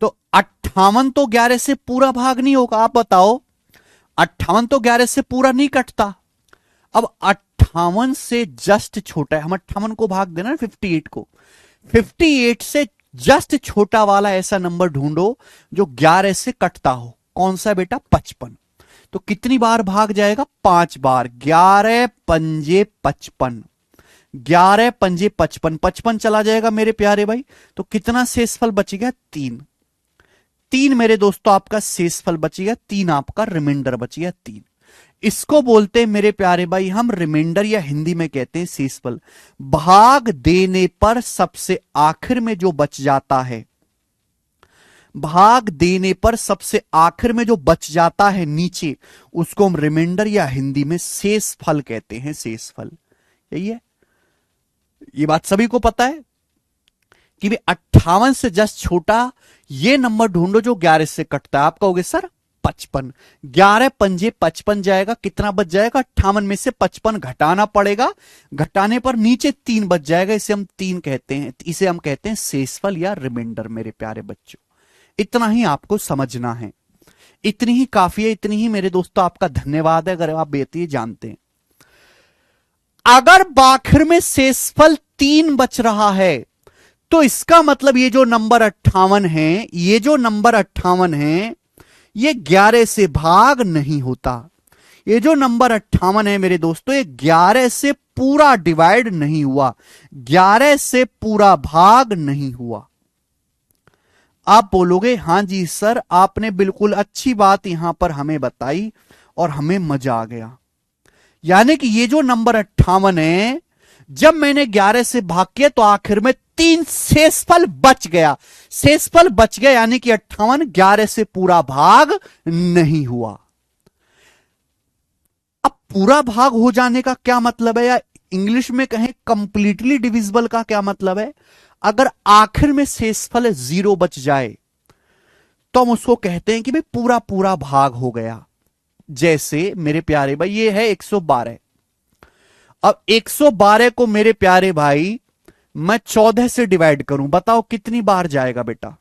तो 58 तो 11 से पूरा भाग नहीं होगा। आप बताओ, 58 तो 11 से पूरा नहीं कटता। अब 58 से जस्ट छोटा है, हम 58 को भाग देना 58 को, 58 से जस्ट छोटा वाला ऐसा नंबर ढूंढो जो 11 से कटता हो। कौन सा है बेटा? 55। तो कितनी बार भाग जाएगा? 5 बार। 11 पंजे 55, 11 पंजे 55, 55 चला जाएगा मेरे प्यारे भाई। तो कितना शेषफल बच गया? 3। 3 मेरे दोस्तों आपका शेषफल बच गया, 3 आपका रिमाइंडर बच गया, 3। इसको बोलते हैं मेरे प्यारे भाई हम रिमाइंडर, या हिंदी में कहते हैं शेषफल। भाग देने पर सबसे आखिर में जो बच जाता है, भाग देने पर सबसे आखिर में जो बच जाता है नीचे, उसको हम रिमाइंडर या हिंदी में शेषफल कहते हैं, शेषफल। यही है, ये बात सभी को पता है कि भी 58 से जस्ट छोटा ये नंबर ढूंढो जो 11 से कटता है। आप कहोगे सर 55, 11 पंजे 55 जाएगा, कितना बच जाएगा? 58 में से 55 घटाना पड़ेगा, घटाने पर नीचे 3 बच जाएगा, इसे हम 3 कहते हैं, इसे हम कहते हैं शेषफल या रिमाइंडर मेरे प्यारे बच्चों। इतना ही आपको समझना है, इतनी ही काफी है, इतनी ही मेरे दोस्तों आपका धन्यवाद है अगर आप बेहतरीन जानते हैं। अगर आखिर में शेषफल 3 बच रहा है, तो इसका मतलब ये जो नंबर 58 है, ये जो नंबर 58 है, ये 11 से भाग नहीं होता। ये जो नंबर 58 है मेरे दोस्तों, ये 11 से पूरा डिवाइड नहीं हुआ, 11 से पूरा भाग नहीं हुआ। आप बोलोगे हां जी सर, आपने बिल्कुल अच्छी बात यहां पर हमें बताई और हमें मजा आ गया। यानी कि ये जो नंबर 58 है, जब मैंने 11 से भाग किया तो आखिर में 3 शेषफल बच गया, शेषफल बच गया, यानी कि 58 11 से पूरा भाग नहीं हुआ। अब पूरा भाग हो जाने का क्या मतलब है, या इंग्लिश में कहें कंप्लीटली डिविजिबल का क्या मतलब है? अगर आखिर में शेषफल 0 बच जाए तो हम उसको कहते हैं कि भाई पूरा पूरा भाग हो गया। जैसे मेरे प्यारे भाई ये है 112, अब 112 को मेरे प्यारे भाई मैं 14 से डिवाइड करूं, बताओ कितनी बार जाएगा बेटा?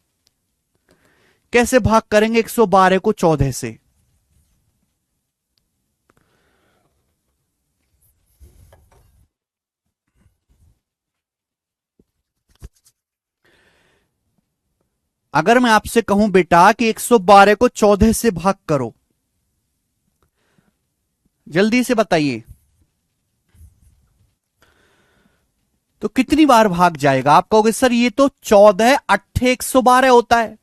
कैसे भाग करेंगे 112 को 14 से? अगर मैं आपसे कहूं बेटा कि 112 को 14 से भाग करो, जल्दी से बताइए, तो कितनी बार भाग जाएगा? आप कहोगे सर ये तो 14 अट्ठे 112 होता है,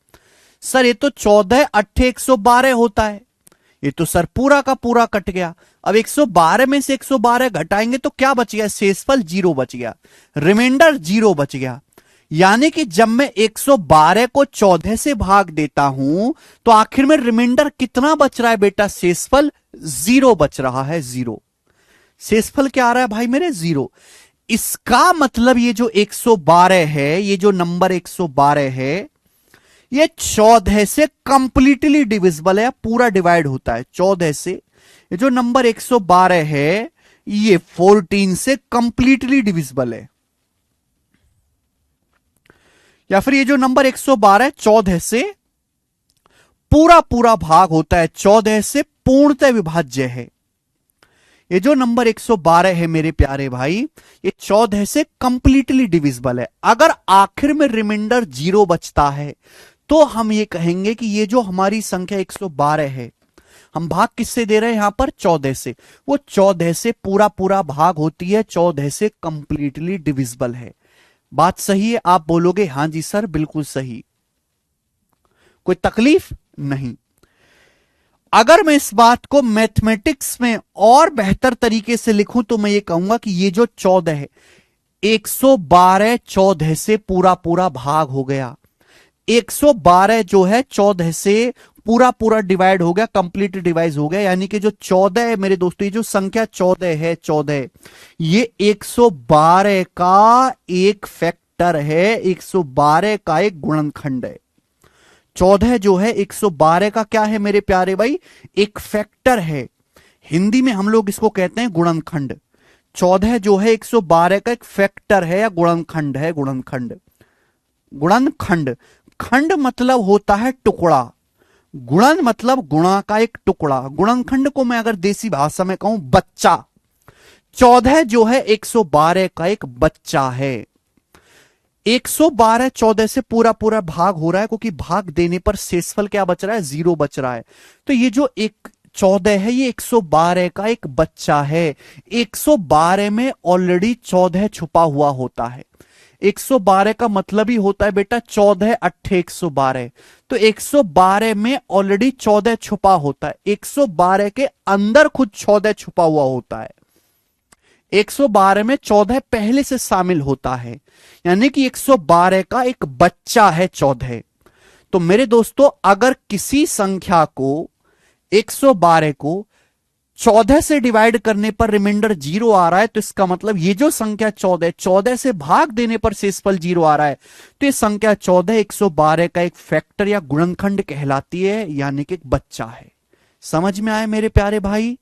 सर ये तो 14 अट्ठे 112 होता है, ये तो सर पूरा का पूरा कट गया। अब 112 में से 112 घटाएंगे तो क्या बच गया? शेषफल 0 बच गया, रिमाइंडर 0 बच गया। यानी कि जब मैं 112 को 14 से भाग देता हूं तो आखिर में रिमाइंडर कितना बच रहा है बेटा? शेषफल 0 बच रहा है, 0। शेषफल क्या आ रहा है भाई मेरे? 0। इसका मतलब ये जो 112 है, ये जो नंबर 112 है, ये 14 से कंप्लीटली डिविजिबल है, पूरा डिवाइड होता है 14 से। ये जो नंबर 112 है, ये 14 से कंप्लीटली डिविजिबल है। या फिर ये जो नंबर 112 है, 14 से पूरा पूरा भाग होता है, 14 से पूर्णतः विभाज्य है। ये जो नंबर 112 है मेरे प्यारे भाई, ये 14 से कंप्लीटली डिविजिबल है। अगर आखिर में रिमाइंडर 0 बचता है तो हम ये कहेंगे कि ये जो हमारी संख्या 112 है, हम भाग किससे दे रहे हैं यहां पर? 14 से। वो 14 से पूरा पूरा भाग होती है, 14 से कंप्लीटली डिविजिबल है। बात सही है? आप बोलोगे हां जी सर बिल्कुल सही, कोई तकलीफ नहीं। अगर मैं इस बात को मैथमेटिक्स में और बेहतर तरीके से लिखूं तो मैं ये कहूंगा कि ये जो 14 है, 112 14 से पूरा पूरा भाग हो गया। 112 जो है 14 से पूरा पूरा डिवाइड हो गया, कंप्लीट डिवाइड हो गया। यानी कि जो 14 है मेरे दोस्तों, ये जो संख्या 14 है, 14 ये 112 का एक फैक्टर है, 112 का एक गुणनखंड है। 14 जो है 112 का क्या है मेरे प्यारे भाई? एक फैक्टर है। हिंदी में हम लोग इसको कहते हैं गुणनखंड। 14 जो है 112 का एक फैक्टर है या गुणनखंड है। गुणनखंड, गुणनखंड, खंड मतलब होता है टुकड़ा, गुणन मतलब गुणा का एक टुकड़ा। गुणनखंड को मैं अगर देसी भाषा में कहूं बच्चा, 14 जो है 112 का एक बच्चा है। 112 14 से पूरा पूरा भाग हो रहा है, क्योंकि भाग देने पर शेषफल क्या बच रहा है? 0 बच रहा है। तो ये जो एक 14 है ये 112 का एक बच्चा है। 112 में ऑलरेडी 14 छुपा हुआ होता है। 112 का मतलब ही होता है बेटा 14 अट्ठे 112। तो 112 में ऑलरेडी 14 छुपा होता है। 112 के अंदर खुद 14 छुपा हुआ होता है। 112 में 14 पहले से शामिल होता है, यानी कि 112 का एक बच्चा है 14। तो मेरे दोस्तों अगर किसी संख्या को 112 को 14 से डिवाइड करने पर रिमाइंडर 0 आ रहा है, तो इसका मतलब ये जो संख्या 14 से भाग देने पर शेषफल 0 आ रहा है, तो ये संख्या 14 112 का एक फैक्टर या गुणनखंड कहलाती है, यानी कि एक बच्चा है। समझ में आए मेरे प्यारे भाई?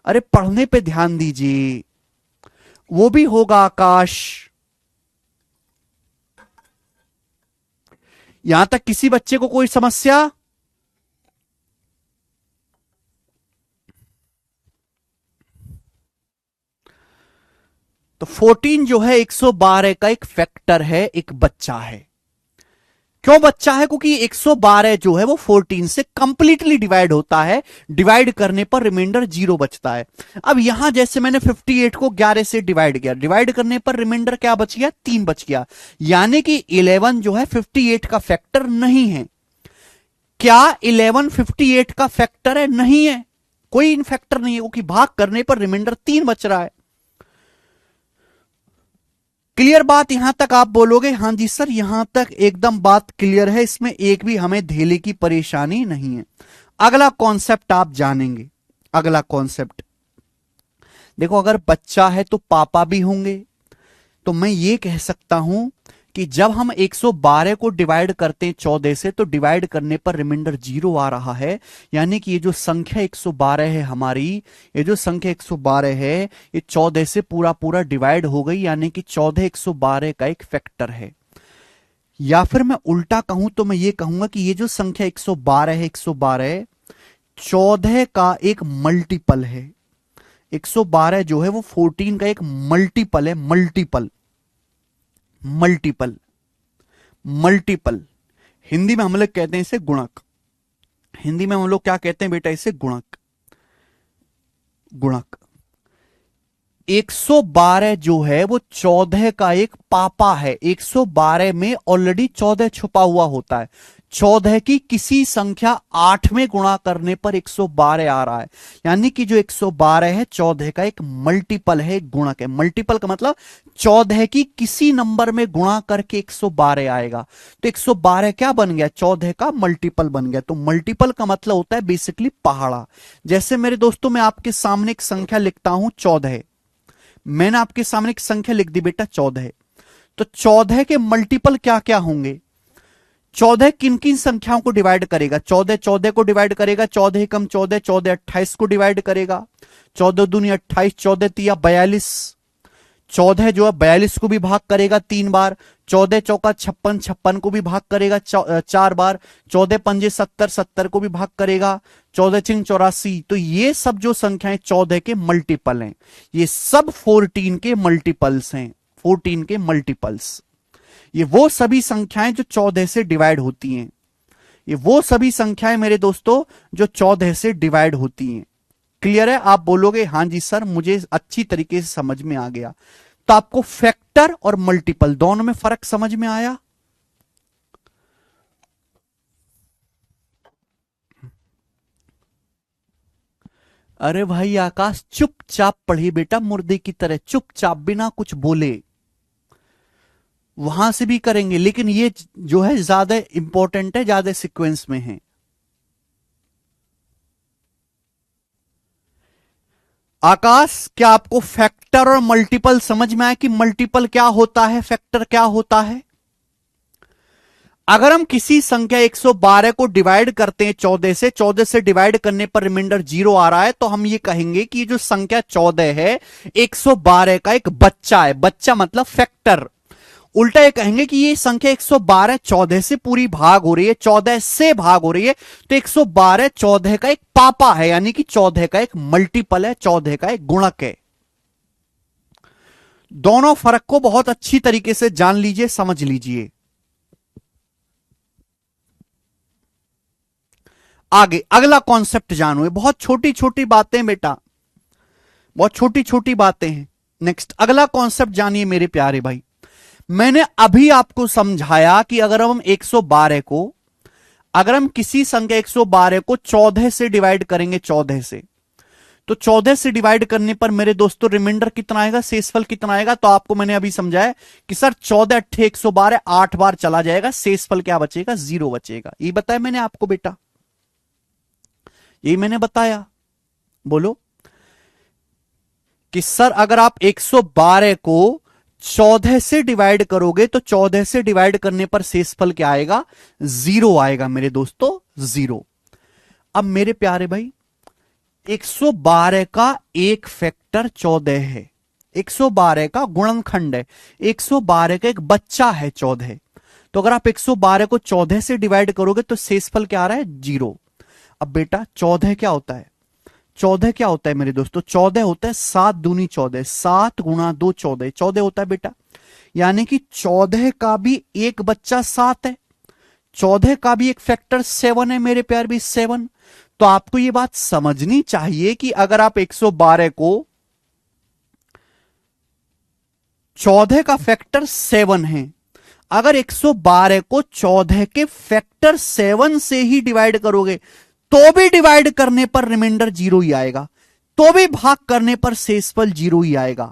अरे पढ़ने पे ध्यान दीजिए। वो भी होगा आकाश। यहां तक किसी बच्चे को कोई समस्या? तो 14 जो है 112 का एक फैक्टर है, एक बच्चा है। क्यों बच्चा है? क्योंकि 112 जो है वो 14 से कंप्लीटली डिवाइड होता है। डिवाइड करने पर रिमाइंडर 0 बचता है। अब यहां जैसे मैंने 58 को 11 से डिवाइड किया, डिवाइड करने पर रिमाइंडर क्या बच गया? 3 बच गया। यानी कि 11 जो है 58 का फैक्टर नहीं है। क्या 11 58 का फैक्टर है? नहीं है, कोई इन फैक्टर नहीं है, क्योंकि भाग करने पर रिमाइंडर 3 बच रहा है। क्लियर बात? यहां तक आप बोलोगे हां जी सर, यहां तक एकदम बात क्लियर है, इसमें एक भी हमें धेले की परेशानी नहीं है। अगला कॉन्सेप्ट आप जानेंगे। अगला कॉन्सेप्ट देखो, अगर बच्चा है तो पापा भी होंगे। तो मैं ये कह सकता हूं कि जब हम 112 को डिवाइड करते हैं 14 से, तो डिवाइड करने पर रिमाइंडर 0 आ रहा है। यानी कि ये जो संख्या 112 है हमारी, ये जो संख्या 112 है ये 14 से पूरा पूरा डिवाइड हो गई, यानी कि 14 112 का एक फैक्टर है। या फिर मैं उल्टा कहूं तो मैं ये कहूंगा कि ये जो संख्या 112 है, 112 14 का एक मल्टीपल है। 112 जो है वो 14 का एक मल्टीपल है। Multiple, multiple, multiple. हिंदी में हम लोग कहते हैं इसे गुणक। हिंदी में हम लोग क्या कहते हैं बेटा? इसे गुणक। गुणक 112 जो है वो 14 का एक पापा है। 112 में ऑलरेडी 14 छुपा हुआ होता है। 14 की किसी संख्या 8 में गुणा करने पर 112 आ रहा है। यानी कि जो 112 है 14 का एक मल्टीपल है, एक गुणक है। मल्टीपल का मतलब 14 की किसी नंबर में गुणा करके 112 आएगा। तो 112 क्या बन गया? 14 का मल्टीपल बन गया। तो मल्टीपल का मतलब होता है बेसिकली पहाड़ा। जैसे मेरे दोस्तों मैं आपके सामने एक संख्या लिखता हूं 14। मैंने आपके सामने एक संख्या लिख दी बेटा 14। तो 14 के मल्टीपल क्या क्या होंगे? 14 किन किन संख्याओं को डिवाइड करेगा? 14 14 को डिवाइड करेगा, 14 कम 14, 14 28 को डिवाइड करेगा, 14 दूनी 28, 14 तिया 42। 14 जो है 42 को भी भाग करेगा 3 बार, 14 चौका 56, 56 को भी भाग करेगा 4 बार, 14 पंजे 70, 70 को भी भाग करेगा, 14 चिंग 84। तो ये सब जो संख्याएं 14 के मल्टीपल हैं, ये सब 14 के मल्टीपल्स हैं। 14 के मल्टीपल्स। ये वो सभी संख्याएं जो 14 से डिवाइड होती हैं, ये वो सभी संख्याएं मेरे दोस्तों जो 14 से डिवाइड होती हैं। क्लियर है? आप बोलोगे हां जी सर, मुझे अच्छी तरीके से समझ में आ गया। तो आपको फैक्टर और मल्टीपल दोनों में फर्क समझ में आया? अरे भाई आकाश, चुपचाप पढ़ी बेटा, मुर्दे की तरह चुपचाप बिना कुछ बोले। वहां से भी करेंगे, लेकिन ये जो है ज्यादा इंपॉर्टेंट है, ज्यादा सीक्वेंस में है। आकाश, क्या आपको फैक्टर और मल्टीपल समझ में आया कि मल्टीपल क्या होता है, फैक्टर क्या होता है? अगर हम किसी संख्या 112 को डिवाइड करते हैं 14 से डिवाइड करने पर रिमाइंडर 0 आ रहा है, तो हम ये कहेंगे कि जो संख्या 14 है 112 का एक बच्चा है। बच्चा मतलब फैक्टर। उल्टा ये कहेंगे कि ये संख्या 112 14 से पूरी भाग हो रही है, 14 से भाग हो रही है, तो 112 14 का एक पापा है, यानी कि 14 का एक मल्टीपल है, 14 का एक गुणक है। दोनों फर्क को बहुत अच्छी तरीके से जान लीजिए, समझ लीजिए। आगे अगला कॉन्सेप्ट जानो, बहुत छोटी छोटी बातें बेटा, बहुत छोटी छोटी बातें हैं। नेक्स्ट अगला कॉन्सेप्ट जानिए मेरे प्यारे भाई। मैंने अभी आपको समझाया कि अगर हम 112 को, अगर हम किसी संख्या 112 को 14 से डिवाइड करेंगे, 14 से, तो 14 से डिवाइड करने पर मेरे दोस्तों रिमाइंडर कितना आएगा, शेषफल कितना आएगा? तो आपको मैंने अभी समझाया कि सर 14 अट्ठे 112 8 बार चला जाएगा, शेषफल क्या बचेगा? 0 बचेगा। ये बताया मैंने आपको बेटा, यही मैंने बताया। बोलो कि सर अगर आप 112 को 14 से डिवाइड करोगे तो 14 से डिवाइड करने पर शेषफल क्या आएगा? 0 आएगा मेरे दोस्तों, 0। अब मेरे प्यारे भाई 112 का एक फैक्टर 14 है, 112 का गुणनखंड है, 112 का एक बच्चा है 14। तो अगर आप 112 को 14 से डिवाइड करोगे तो शेषफल क्या आ रहा है? 0। अब बेटा 14 क्या होता है? 14 क्या होता है मेरे दोस्तों? 14 होता है 7 दूनी 14, 7 गुणा 2 14, 14 होता है बेटा। यानी कि 14 का भी एक बच्चा 7 है, 14 का भी एक फैक्टर 7 है मेरे प्यार भी, 7। तो आपको यह बात समझनी चाहिए कि अगर आप 112 को 14 का फैक्टर 7 है, अगर 112 को 14 के फैक्टर 7 से ही डिवाइड करोगे तो भी डिवाइड करने पर रिमाइंडर 0 ही आएगा, तो भी भाग करने पर शेषफल 0 ही आएगा।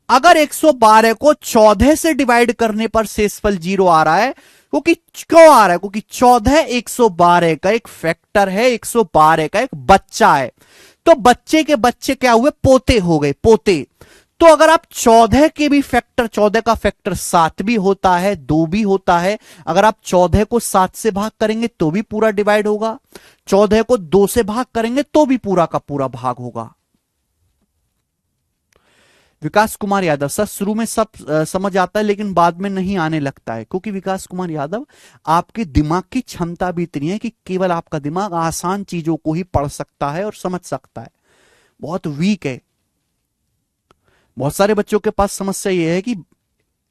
अगर 112 को 14 से डिवाइड करने पर शेषफल 0 आ रहा है, क्योंकि क्यों आ रहा है? क्योंकि 14 112 का एक फैक्टर है, 112 का एक बच्चा है। तो बच्चे के बच्चे क्या हुए? पोते हो गए, पोते। तो अगर आप 14 के भी फैक्टर, 14 का फैक्टर 7 भी होता है, 2 भी होता है, अगर आप 14 को 7 से भाग करेंगे तो भी पूरा डिवाइड होगा, 14 को 2 से भाग करेंगे तो भी पूरा का पूरा भाग होगा। विकास कुमार यादव सर, शुरू में सब समझ आता है लेकिन बाद में नहीं आने लगता है, क्योंकि विकास कुमार यादव आपके दिमाग की क्षमता भी इतनी है कि केवल आपका दिमाग आसान चीजों को ही पढ़ सकता है और समझ सकता है, बहुत वीक है। बहुत सारे बच्चों के पास समस्या यह है कि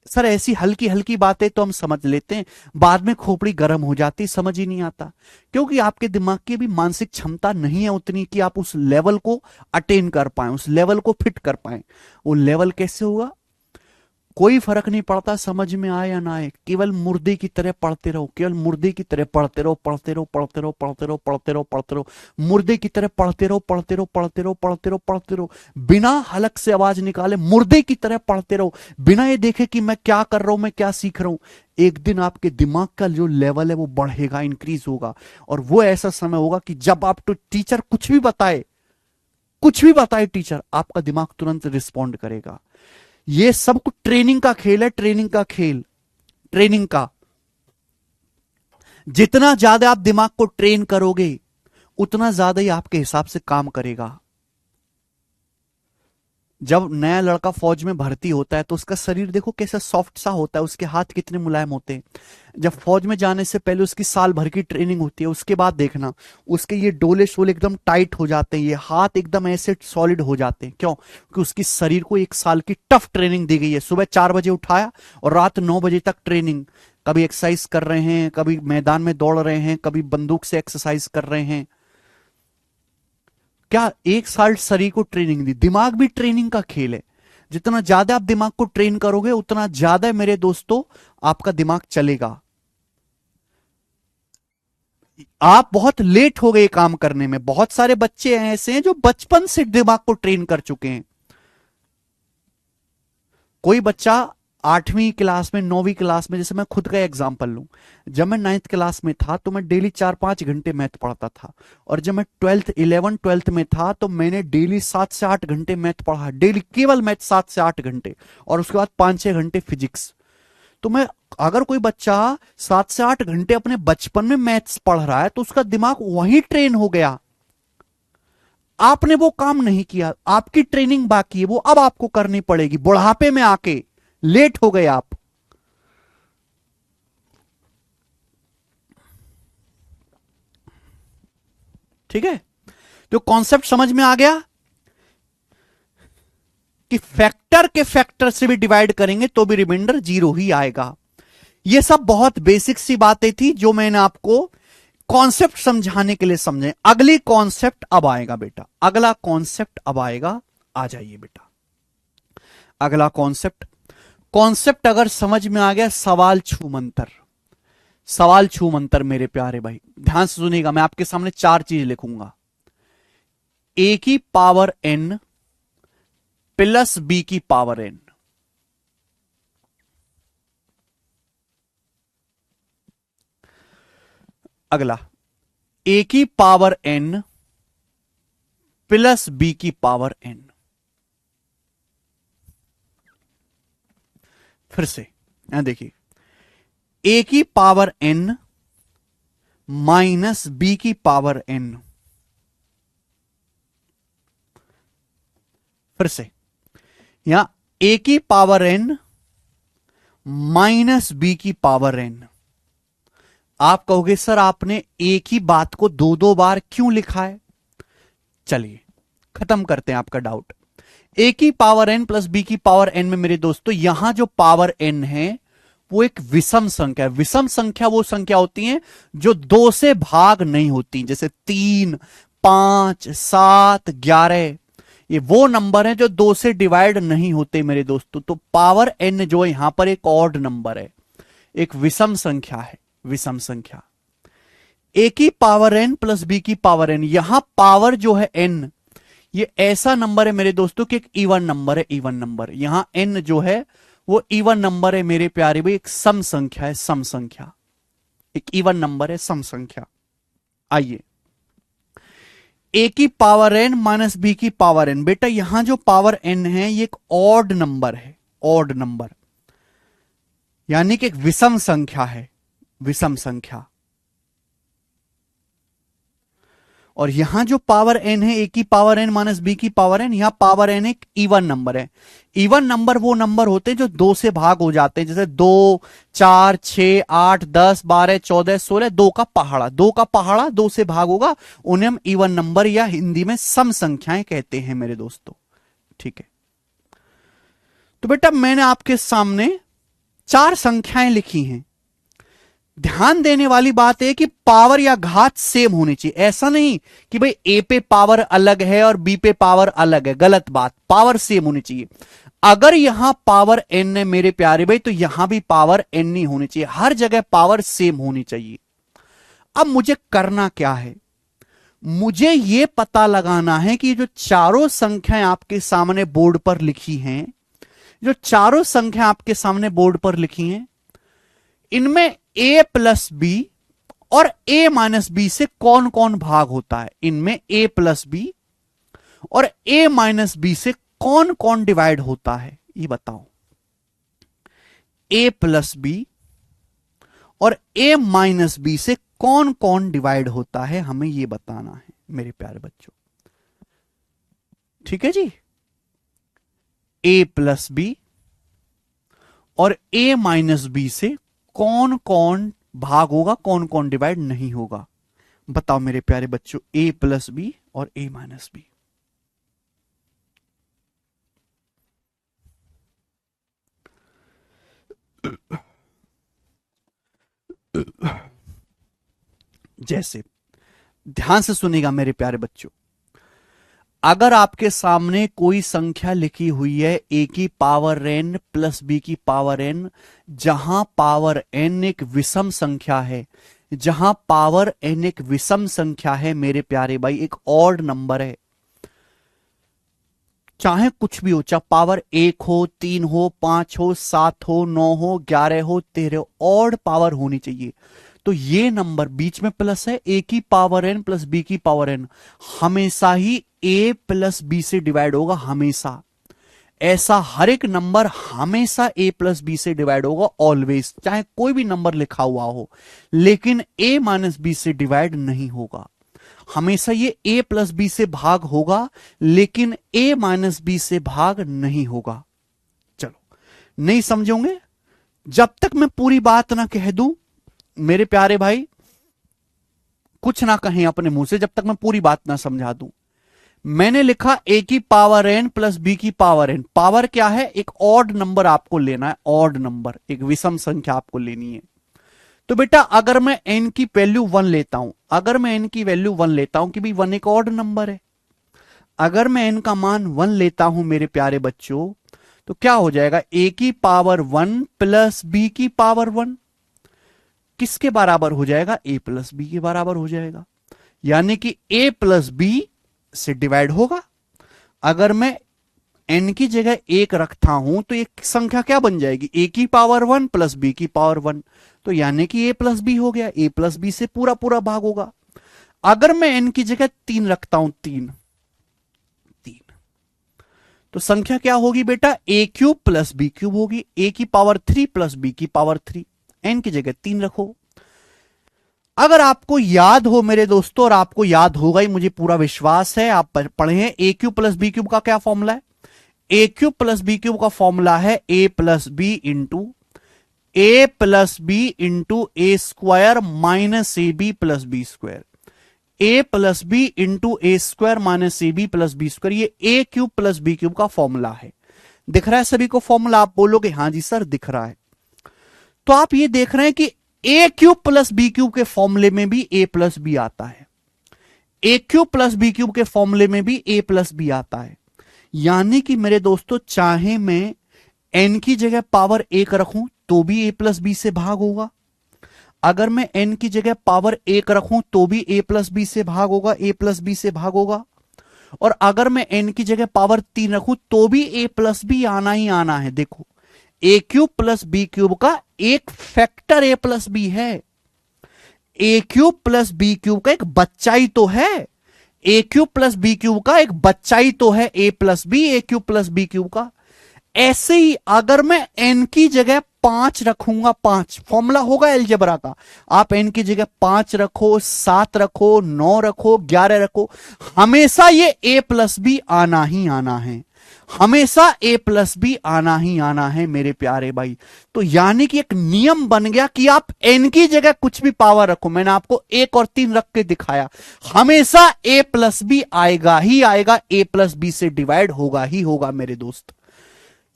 सर ऐसी हल्की हल्की बातें तो हम समझ लेते हैं, बाद में खोपड़ी गर्म हो जाती, समझ ही नहीं आता, क्योंकि आपके दिमाग की भी मानसिक क्षमता नहीं है उतनी कि आप उस लेवल को अटेन कर पाए, उस लेवल को फिट कर पाए। वो लेवल कैसे होगा? कोई फर्क नहीं पड़ता समझ में आए या ना आए, केवल मुर्दे की तरह पढ़ते रहो, केवल मुर्दे की तरह पढ़ते रहो, पढ़ते रहो, पढ़ते रहो, पढ़ते रहो, पढ़ते रहो, पढ़ते रहो, मुर्दे की तरह पढ़ते रहो, पढ़ते रहो, पढ़ते रहो, पढ़ते रहो, पढ़ते रहो, बिना हलक से आवाज निकाले मुर्दे की तरह पढ़ते रहो, बिना ये देखे कि मैं क्या कर रहा हूं, मैं क्या सीख रहा हूं। एक दिन आपके दिमाग का जो लेवल है वो बढ़ेगा, इंक्रीज होगा, और वो ऐसा समय होगा कि जब आप तो टीचर कुछ भी बताए, कुछ भी बताए टीचर, आपका दिमाग तुरंत रिस्पॉन्ड करेगा। ये सब कुछ ट्रेनिंग का खेल है, ट्रेनिंग का खेल, ट्रेनिंग का। जितना ज्यादा आप दिमाग को ट्रेन करोगे उतना ज्यादा ही आपके हिसाब से काम करेगा। जब नया लड़का फौज में भर्ती होता है तो उसका शरीर देखो कैसा सॉफ्ट सा होता है, उसके हाथ कितने मुलायम होते हैं। जब फौज में जाने से पहले उसकी साल भर की ट्रेनिंग होती है, उसके बाद देखना उसके ये डोले शोले एकदम टाइट हो जाते हैं, ये हाथ एकदम ऐसे सॉलिड हो जाते हैं। क्यों? क्योंकि उसकी शरीर को 1 साल की टफ ट्रेनिंग दी गई है। सुबह 4 बजे उठाया और रात 9 बजे तक ट्रेनिंग, कभी एक्सरसाइज कर रहे हैं, कभी मैदान में दौड़ रहे हैं, कभी बंदूक से एक्सरसाइज कर रहे हैं। क्या 1 साल शरीर को ट्रेनिंग दी। दिमाग भी ट्रेनिंग का खेल है। जितना ज्यादा आप दिमाग को ट्रेन करोगे उतना ज्यादा मेरे दोस्तों आपका दिमाग चलेगा। आप बहुत लेट हो गए काम करने में। बहुत सारे बच्चे ऐसे हैं जो बचपन से दिमाग को ट्रेन कर चुके हैं। कोई बच्चा 8वीं क्लास में, 9वीं क्लास में, जैसे मैं खुद का एग्जांपल लूं, जब मैं 9th क्लास में था तो मैं डेली 4-5 घंटे मैथ पढ़ता था। और जब मैं 12th में था तो मैंने डेली 7 से 8 घंटे मैथ पढ़ा, डेली केवल मैथ 7 से 8 घंटे, और उसके बाद 5-6 घंटे फिजिक्स। तो मैं, अगर कोई बच्चा 7 से 8 घंटे अपने बचपन में मैथ्स पढ़ रहा है तो उसका दिमाग वहीं ट्रेन हो गया। आपने वो काम नहीं किया, आपकी ट्रेनिंग बाकी है, वो अब आपको करनी पड़ेगी। बुढ़ापे में आके लेट हो गए आप। ठीक है, तो कॉन्सेप्ट समझ में आ गया कि फैक्टर के फैक्टर से भी डिवाइड करेंगे तो भी रिमाइंडर 0 ही आएगा। ये सब बहुत बेसिक सी बातें थी जो मैंने आपको कॉन्सेप्ट समझाने के लिए समझे। अगली कॉन्सेप्ट अब आएगा बेटा, अगला कॉन्सेप्ट अब आएगा। आ जाइए बेटा, अगला कॉन्सेप्ट। कॉन्सेप्ट अगर समझ में आ गया, सवाल छू मंतर। सवाल छू मंतर मेरे प्यारे भाई, ध्यान से सुनिएगा। मैं आपके सामने 4 चीज लिखूंगा। ए की पावर n प्लस बी की पावर n। अगला, ए की पावर n प्लस बी की पावर n। फिर से यहां देखिए, ए की पावर n माइनस बी की पावर n। फिर से यहां ए की पावर n माइनस बी की पावर n। आप कहोगे सर आपने एक ही बात को 2-2 बार क्यों लिखा है? चलिए खत्म करते हैं आपका डाउट। ए की पावर n प्लस बी की पावर n में मेरे दोस्तों यहां जो पावर n है वो एक विषम संख्या है। विषम संख्या वो संख्या होती है जो 2 से भाग नहीं होती, जैसे 3, 5, 7, 11। ये वो नंबर है जो 2 से डिवाइड नहीं होते मेरे दोस्तों। तो पावर n जो है यहां पर एक ऑड नंबर है, एक विषम संख्या है, विषम संख्या। ए की पावर n प्लस बी की पावर n, यहां पावर जो है n, ये ऐसा नंबर है मेरे दोस्तों कि एक इवन नंबर है, इवन नंबर। यहां n जो है वो इवन नंबर है मेरे प्यारे भाई, एक सम संख्या है, सम संख्या, एक इवन नंबर है, सम संख्या। आइए, ए की पावर n माइनस बी की पावर n। बेटा यहां जो पावर n है ये एक ऑड नंबर है, ऑड नंबर, यानी कि एक विषम संख्या है, विषम संख्या। और यहां जो पावर n है, ए की पावर n माइनस बी की पावर n, यहां पावर n एक इवन नंबर है। इवन नंबर वो नंबर होते हैं जो 2 से भाग हो जाते हैं, जैसे 2, 4, 6, 8, 10, 12, 14, 16, 2 का पहाड़ा, 2 का पहाड़ा 2 से भाग होगा, उन्हें हम इवन नंबर या हिंदी में सम संख्याएं कहते हैं मेरे दोस्तों। ठीक है, तो बेटा मैंने आपके सामने 4 संख्याएं लिखी हैं। ध्यान देने वाली बात है कि पावर या घात सेम होनी चाहिए। ऐसा नहीं कि भाई ए पे पावर अलग है और बी पे पावर अलग है, गलत बात। पावर सेम होनी चाहिए। अगर यहां पावर n है मेरे प्यारे भाई तो यहां भी पावर n ही होनी चाहिए, हर जगह पावर सेम होनी चाहिए। अब मुझे करना क्या है? मुझे यह पता लगाना है कि जो चारों संख्याएं आपके सामने बोर्ड पर लिखी हैं, जो चारों संख्या आपके सामने बोर्ड पर लिखी हैं, इनमें a प्लस बी और a माइनस बी से कौन कौन भाग होता है? इनमें a प्लस बी और a माइनस बी से कौन कौन डिवाइड होता है, ये बताओ। a प्लस बी और a माइनस बी से कौन कौन डिवाइड होता है, हमें यह बताना है मेरे प्यारे बच्चों। ठीक है जी, ए प्लस बी और ए माइनस बी से कौन कौन भाग होगा, कौन कौन डिवाइड नहीं होगा? बताओ मेरे प्यारे बच्चों, ए प्लस बी और ए माइनस बी। जैसे ध्यान से सुनिएगा मेरे प्यारे बच्चों, अगर आपके सामने कोई संख्या लिखी हुई है ए की पावर एन प्लस बी की पावर एन, जहां पावर एन एक विषम संख्या है, जहां पावर एन एक विषम संख्या है मेरे प्यारे भाई, एक ऑड नंबर है, चाहे कुछ भी हो, चाहे पावर 1 हो, 3 हो, 5 हो, 7 हो, 9 हो, 11 हो, 13 हो, ऑड पावर होनी चाहिए। तो ये नंबर बीच में प्लस है, ए की पावर एन प्लस बी की पावर एन हमेशा ही ए प्लस बी से डिवाइड होगा, हमेशा। ऐसा हर एक नंबर हमेशा ए प्लस बी से डिवाइड होगा, ऑलवेज, चाहे कोई भी नंबर लिखा हुआ हो, लेकिन ए माइनस बी से डिवाइड नहीं होगा। हमेशा ये ए प्लस बी से भाग होगा, लेकिन ए माइनस बी से भाग नहीं होगा। चलो, नहीं समझोगे? जब तक मैं पूरी बात ना कह दूं मेरे प्यारे भाई, कुछ ना कहें अपने मुंह से, जब तक मैं पूरी बात ना समझा दूं। मैंने लिखा ए की पावर एन प्लस बी की पावर एन। पावर क्या है? एक ऑड नंबर आपको लेना है, ऑड नंबर, एक विषम संख्या आपको लेनी है। तो बेटा अगर मैं n की वैल्यू 1 लेता हूं, अगर मैं n की वैल्यू 1 लेता हूं कि भाई 1 एक ऑड नंबर है, अगर मैं n का मान 1 लेता हूं मेरे प्यारे बच्चों, तो क्या हो जाएगा? a की पावर 1 प्लस b की पावर 1 किसके बराबर हो जाएगा? a प्लस बी के बराबर हो जाएगा, यानी कि a प्लस बी से डिवाइड होगा। अगर मैं n की जगह 1 रखता हूं तो एक संख्या क्या बन जाएगी? a की पावर 1 प्लस b की पावर 1, तो यानी कि a प्लस बी हो गया, a प्लस बी से पूरा पूरा भाग होगा। अगर मैं n की जगह 3 रखता हूं, 3 तो संख्या क्या होगी बेटा? a cube plus B cube होगी, a की पावर 3 प्लस b की पावर 3, n की जगह 3 रखो। अगर आपको याद हो मेरे दोस्तों, और आपको याद होगा ही, मुझे पूरा विश्वास है, आप पढ़े हैं, a cube plus B cube का क्या फॉर्मूला है? a cube plus B cube का फॉर्मूला है a plus B into A square minus A B plus B square, A plus B into A square minus A B plus B square. ये A cube plus B cube का formula है। दिख रहा है सभी को formula? आप बोलोगे हां जी सर दिख रहा है। तो आप ये देख रहे हैं कि ए क्यूब प्लस बी क्यूब के फॉर्मूले में भी ए प्लस बी आता है, A cube plus B cube के फॉर्मूले में भी ए प्लस बी आता है। यानी कि मेरे दोस्तों, चाहे मैं n की जगह पावर 1 रखूं तो भी a प्लस बी से भाग होगा, अगर मैं n की जगह पावर 1 रखूं तो भी a प्लस बी से भाग होगा, a प्लस बी से भाग होगा, और अगर मैं n की जगह पावर 3 रखूं तो भी a प्लस बी आना ही आना है। देखो, a cube plus B cube का एक फैक्टर a प्लस बी है, a cube plus B cube का एक बच्चा ही तो है, a cube plus B cube का एक बच्चा ही तो है a plus B, a cube plus B cube का। ऐसे ही अगर मैं n की जगह 5 रखूंगा, 5 फॉर्मूला होगा अलजेब्रा का, आप n की जगह 5 रखो, 7 रखो, 9 रखो, 11 रखो, हमेशा ये a प्लस बी आना ही आना है, हमेशा a प्लस बी आना ही आना है मेरे प्यारे भाई। तो यानी कि एक नियम बन गया कि आप n की जगह कुछ भी पावर रखो, मैंने आपको 1 और 3 रख के दिखाया, हमेशा a प्लस बी आएगा ही आएगा, a प्लस बी से डिवाइड होगा ही होगा मेरे दोस्त।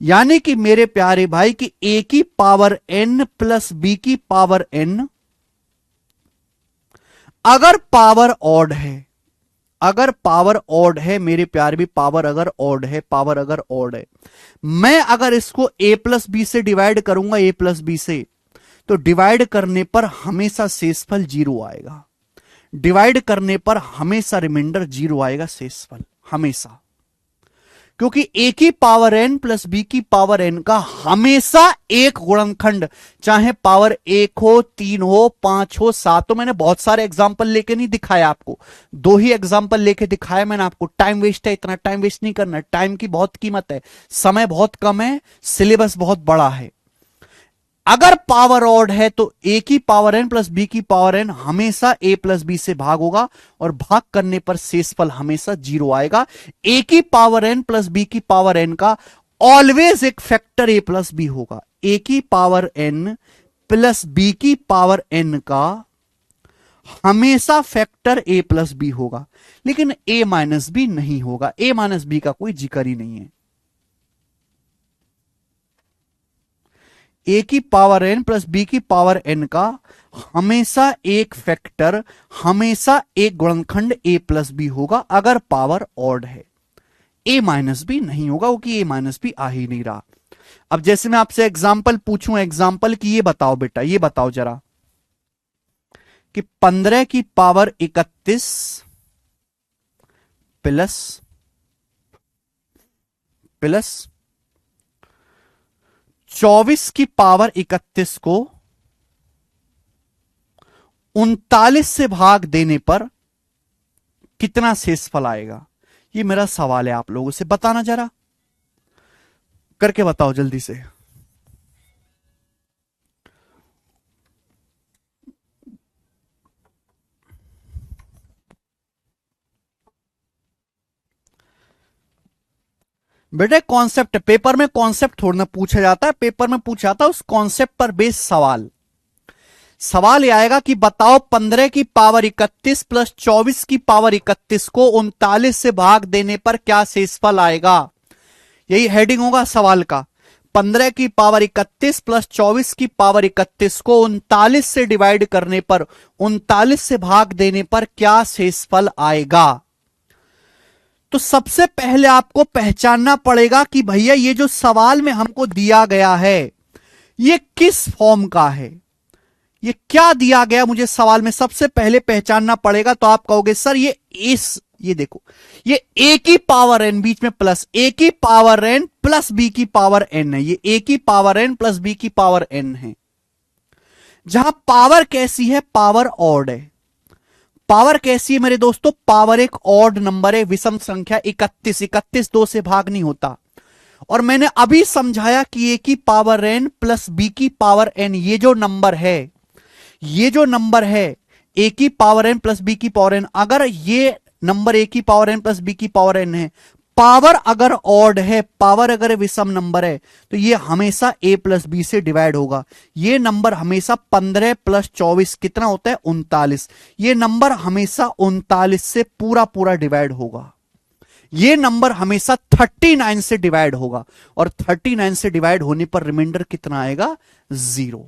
यानी कि मेरे प्यारे भाई कि a की पावर n प्लस b की पावर n अगर पावर ऑड है, अगर पावर ऑड है मेरे प्यारे भी, पावर अगर ऑड है, पावर अगर ऑड है, मैं अगर इसको a प्लस बी से डिवाइड करूंगा, a प्लस बी से, तो डिवाइड करने पर हमेशा शेषफल 0 आएगा, डिवाइड करने पर हमेशा रिमाइंडर 0 आएगा शेषफल, हमेशा। क्योंकि a की पावर n प्लस b की पावर n का हमेशा एक गुणनखंड, चाहे पावर 1 हो, 3 हो, 5 हो, 7 हो, मैंने बहुत सारे एग्जांपल लेके नहीं दिखाया आपको, 2 ही एग्जांपल लेके दिखाया मैंने आपको। टाइम वेस्ट है, इतना टाइम वेस्ट नहीं करना, टाइम की बहुत कीमत है, समय बहुत कम है, सिलेबस बहुत बड़ा है। अगर पावर ऑड है तो a की पावर n प्लस b की पावर n हमेशा a प्लस बी से भाग होगा, और भाग करने पर शेषफल हमेशा 0 आएगा। a की पावर n प्लस b की पावर n का ऑलवेज एक फैक्टर ए प्लस बी होगा। ए की पावर एन प्लस बी की पावर एन का हमेशा फैक्टर ए प्लस बी होगा, लेकिन ए माइनस बी नहीं होगा। ए माइनस बी का कोई जिक्र ही नहीं है। ए की पावर एन प्लस बी की पावर एन का हमेशा एक फैक्टर, हमेशा एक गुणनखंड ए प्लस बी होगा अगर पावर ऑड है। ए माइनस बी नहीं होगा, क्योंकि ए माइनस बी आ ही नहीं रहा। अब जैसे मैं आपसे एग्जाम्पल पूछूं, एग्जाम्पल की ये बताओ बेटा, ये बताओ जरा कि 15 की पावर 31 प्लस 24 की पावर 31 को 39 से भाग देने पर कितना शेषफल आएगा? ये मेरा सवाल है आप लोगों से, बताना जरा, करके बताओ जल्दी से। बेटे कॉन्सेप्ट, पेपर में कॉन्सेप्ट थोड़ा ना पूछा जाता है, पेपर में पूछा जाता है उस कॉन्सेप्ट पर बेस्ड सवाल ये आएगा कि बताओ 15 की पावर 31 प्लस 24 की पावर 31 को 39 से भाग देने पर क्या शेषफल आएगा। यही हेडिंग होगा सवाल का। 15 की पावर 31 प्लस 24 की पावर 31 को 39 से डिवाइड करने पर, 39 से भाग देने पर क्या शेषफल आएगा। तो सबसे पहले आपको पहचानना पड़ेगा कि भैया ये जो सवाल में हमको दिया गया है ये किस फॉर्म का है, ये क्या दिया गया मुझे सवाल में सबसे पहले पहचानना पड़ेगा। तो आप कहोगे सर ये देखो, ये ए की पावर एन बीच में प्लस, ए की पावर एन प्लस बी की पावर एन है, ये ए की पावर एन प्लस बी की पावर एन है। जहां पावर कैसी है, पावर ऑड है। पावर कैसी है मेरे दोस्तों, पावर एक ऑड नंबर है, विषम संख्या 31 2 से भाग नहीं होता। और मैंने अभी समझाया कि ए की पावर एन प्लस बी की पावर एन, ये जो नंबर है ए की पावर एन प्लस बी की पावर एन, अगर ये नंबर ए की पावर एन प्लस बी की पावर एन है, पावर अगर ऑड है, पावर अगर विषम नंबर है, तो ये हमेशा ए प्लस बी से डिवाइड होगा। ये नंबर हमेशा 15 प्लस 24 कितना होता है, 39। ये नंबर हमेशा 39 से पूरा डिवाइड होगा। ये नंबर हमेशा 39 से डिवाइड होगा, और 39 से डिवाइड होने पर रिमाइंडर कितना आएगा, 0।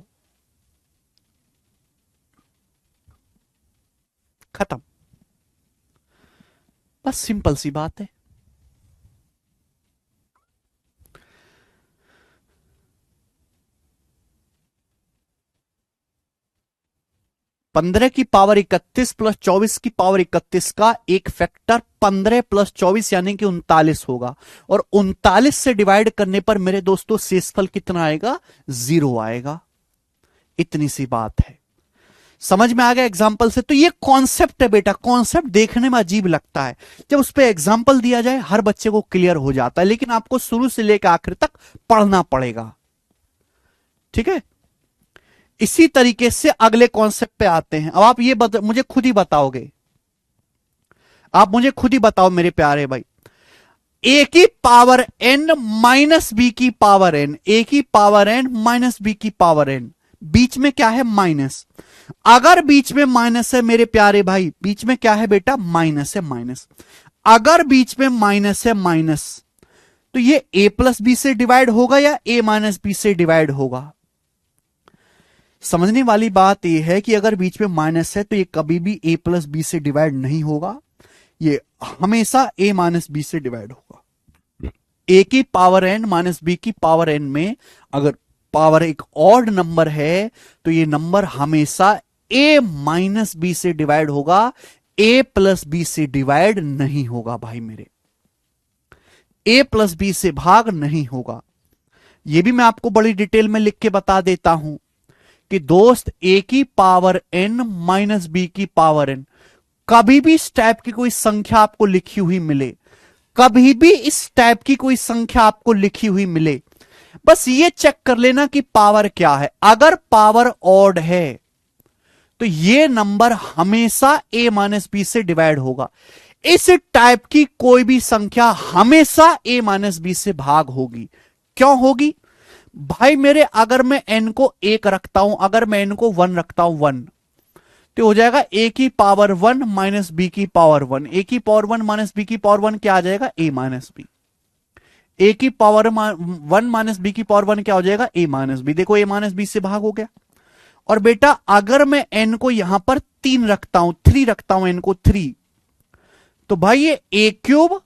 खत्म, बस सिंपल सी बात है। पंद्रह की पावर 31 प्लस 24 की पावर 31 का एक फैक्टर 15 प्लस 24 यानी कि 39 होगा, और 39 से डिवाइड करने पर मेरे दोस्तों शेषफल कितना आएगा, 0 आएगा। इतनी सी बात है, समझ में आ गया एग्जाम्पल से। तो ये कॉन्सेप्ट है बेटा, कॉन्सेप्ट देखने में अजीब लगता है, जब उस पर एग्जाम्पल दिया जाए हर बच्चे को क्लियर हो जाता है, लेकिन आपको शुरू से लेकर आखिर तक पढ़ना पड़ेगा, ठीक है। इसी तरीके से अगले कॉन्सेप्ट पे आते हैं। अब आप ये मुझे खुद ही बताओगे, आप मुझे खुद ही बताओ मेरे प्यारे भाई, ए की पावर एन माइनस बी की पावर एन, ए की पावर एन माइनस बी की पावर एन, बीच में क्या है, माइनस। अगर बीच में माइनस है मेरे प्यारे भाई, बीच में क्या है बेटा, माइनस है, माइनस। अगर बीच में माइनस है, माइनस, तो ये ए प्लस बी से डिवाइड होगा या ए माइनस बी से डिवाइड होगा। समझने वाली बात यह है कि अगर बीच में माइनस है तो ये कभी भी ए प्लस बी से डिवाइड नहीं होगा, ये हमेशा ए माइनस बी से डिवाइड होगा। ए की पावर एन माइनस बी की पावर एन में अगर पावर एक ऑड नंबर है तो ये नंबर हमेशा ए माइनस बी से डिवाइड होगा, ए प्लस बी से डिवाइड नहीं होगा भाई मेरे, ए प्लस बी से भाग नहीं होगा। यह भी मैं आपको बड़ी डिटेल में लिख के बता देता हूं कि दोस्त ए की पावर एन माइनस बी की पावर एन, कभी भी इस टाइप की कोई संख्या आपको लिखी हुई मिले, कभी भी इस टाइप की कोई संख्या आपको लिखी हुई मिले, बस ये चेक कर लेना कि पावर क्या है। अगर पावर ऑड है तो ये नंबर हमेशा ए माइनस बी से डिवाइड होगा। इस टाइप की कोई भी संख्या हमेशा a माइनस बी से भाग होगी। क्यों होगी भाई मेरे? अगर मैं n को 1 रखता हूं, अगर मैं n को 1 रखता हूं 1, तो हो जाएगा a की पावर 1 माइनस बी की पावर 1। a की पावर 1 माइनस बी की पावर 1 क्या आ जाएगा? a minus B. a की पावर 1 माइनस बी की पावर 1 क्या हो जाएगा? a minus B. देखो a माइनस बी से भाग हो गया। और बेटा अगर मैं n को यहां पर 3 रखता हूं, 3 रखता हूं n को 3, तो भाई ये a cube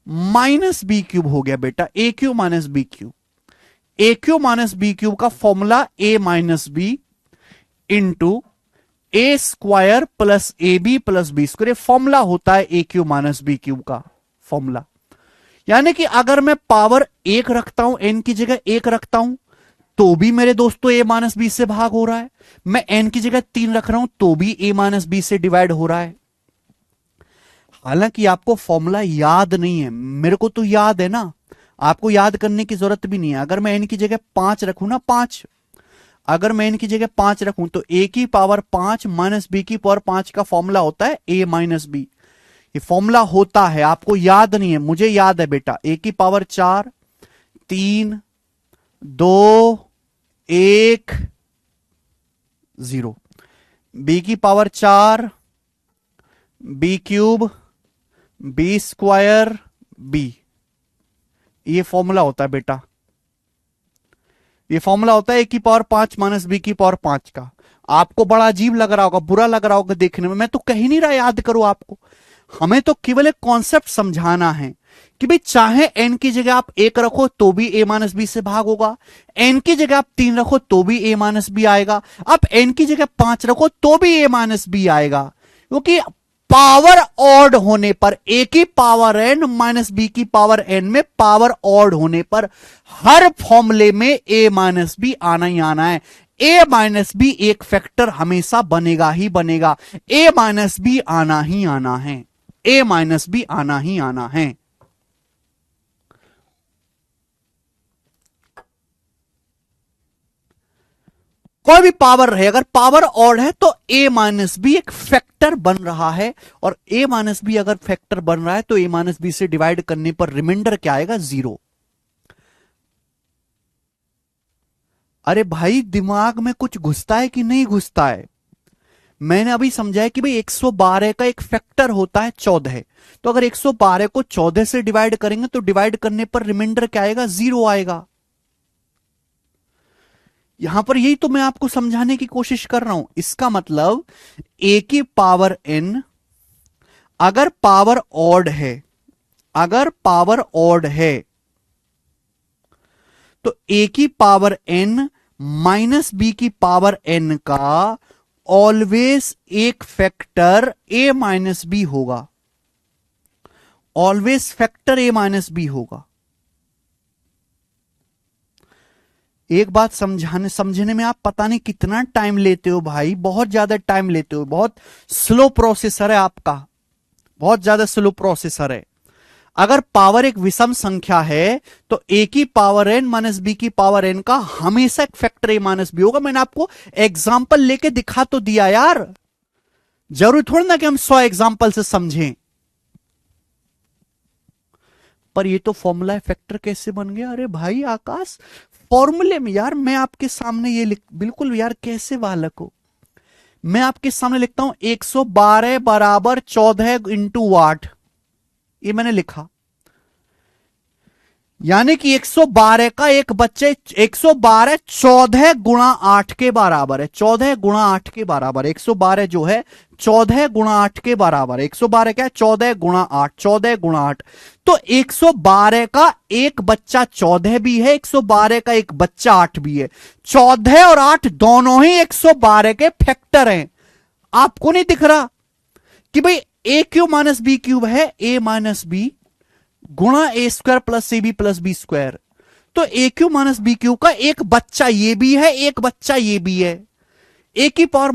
minus B cube हो गया बेटा, a cube minus B cube. a cube minus B cube का formula a minus B into A square plus A B plus B square, formula होता है A cube minus B cube का formula. यानी कि अगर मैं पावर 1 रखता हूं, n की जगह 1 रखता हूं, तो भी मेरे दोस्तों a माइनस बी से भाग हो रहा है। मैं n की जगह 3 रख रहा हूं तो भी a माइनस बी से डिवाइड हो रहा है। हालांकि आपको फॉर्मूला याद नहीं है, मेरे को तो याद है ना, आपको याद करने की जरूरत भी नहीं है। अगर मैं n की जगह 5 रखूं ना, 5, अगर मैं n की जगह 5 रखूं तो a की पावर 5 माइनस बी की पावर 5 का फॉर्मूला होता है a माइनस बी। ये फॉर्मूला होता है, आपको याद नहीं है, मुझे याद है बेटा। a की पावर 4 3 2 1 0, b की power 4 B cube B square B, ये फॉर्मूला होता है बेटा। ये फॉर्मूला होता है ए की पावर 5 माइनस बी की पावर 5 का। आपको बड़ा अजीब लग रहा होगा, बुरा लग रहा होगा देखने में, मैं तो कह ही नहीं रहा याद करो आपको। हमें तो केवल एक कॉन्सेप्ट समझाना है कि भाई चाहे n की जगह आप 1 रखो तो भी a माइनस बी से भाग होगा, n की जगह आप 3 रखो तो भी a माइनस बी आएगा, आप n की जगह 5 रखो तो भी a माइनस बी आएगा। क्योंकि पावर ऑड होने पर a की पावर n माइनस बी की पावर n में पावर ऑड होने पर हर फॉर्मूले में a माइनस बी आना ही आना है। a माइनस बी एक फैक्टर हमेशा बनेगा ही बनेगा, a माइनस बी आना ही आना है, a माइनस बी आना ही आना है। कोई भी पावर रहे, अगर पावर ऑड है तो a माइनस बी एक फैक्टर बन रहा है, और a माइनस बी अगर फैक्टर बन रहा है तो a माइनस बी से डिवाइड करने पर रिमाइंडर क्या आएगा? 0। अरे भाई दिमाग में कुछ घुसता है कि नहीं घुसता है? मैंने अभी समझाया कि भाई 112 का एक फैक्टर होता है 14, तो अगर 112 को 14 से डिवाइड करेंगे तो डिवाइड करने पर रिमाइंडर क्या आएगा? 0 आएगा। यहां पर यही तो मैं आपको समझाने की कोशिश कर रहा हूं। इसका मतलब a की पावर n अगर पावर ऑड है, अगर पावर ऑड है तो a की पावर n माइनस बी की पावर n का ऑलवेज एक फैक्टर a माइनस बी होगा, always factor a minus B होगा। एक बात समझने में आप पता नहीं कितना टाइम लेते हो भाई, बहुत ज्यादा टाइम लेते हो, बहुत स्लो प्रोसेसर है आपका, बहुत ज्यादा स्लो प्रोसेसर है। अगर पावर एक विषम संख्या है तो a की पावर n माइनस बी की पावर n का हमेशा एक फैक्टर a माइनस बी होगा। मैंने आपको एग्जाम्पल लेके दिखा तो दिया यार, जरूरी थोड़ा ना कि हम 100 एग्जाम्पल से समझें। पर ये तो फॉर्मूला फैक्टर कैसे बन गया? अरे भाई आकाश, फॉर्मूले में यार मैं आपके सामने ये बिल्कुल यार कैसे बालक हो, मैं आपके सामने लिखता हूं 112 बराबर 14 इंटू 8, ये मैंने लिखा। यानी कि 112 का एक बच्चे 112 14 गुणा 8 के बराबर है, 14 गुणा 8 के बराबर। 112 जो है 14 गुणा 8 के बराबर है। 112 क्या है? 14 गुणा 8, 14 गुणा 8। तो 112 का एक बच्चा 14 भी है, 112 का एक बच्चा 8 भी है। 14 और 8 दोनों ही 112 के फैक्टर हैं। आपको नहीं दिख रहा कि भाई a cube minus B cube है a माइनस बी गुणा A square plus A B plus B square. तो A cube minus B cube का एक बच्चा ये भी है, एक बच्चा ये भी है। ए की पावर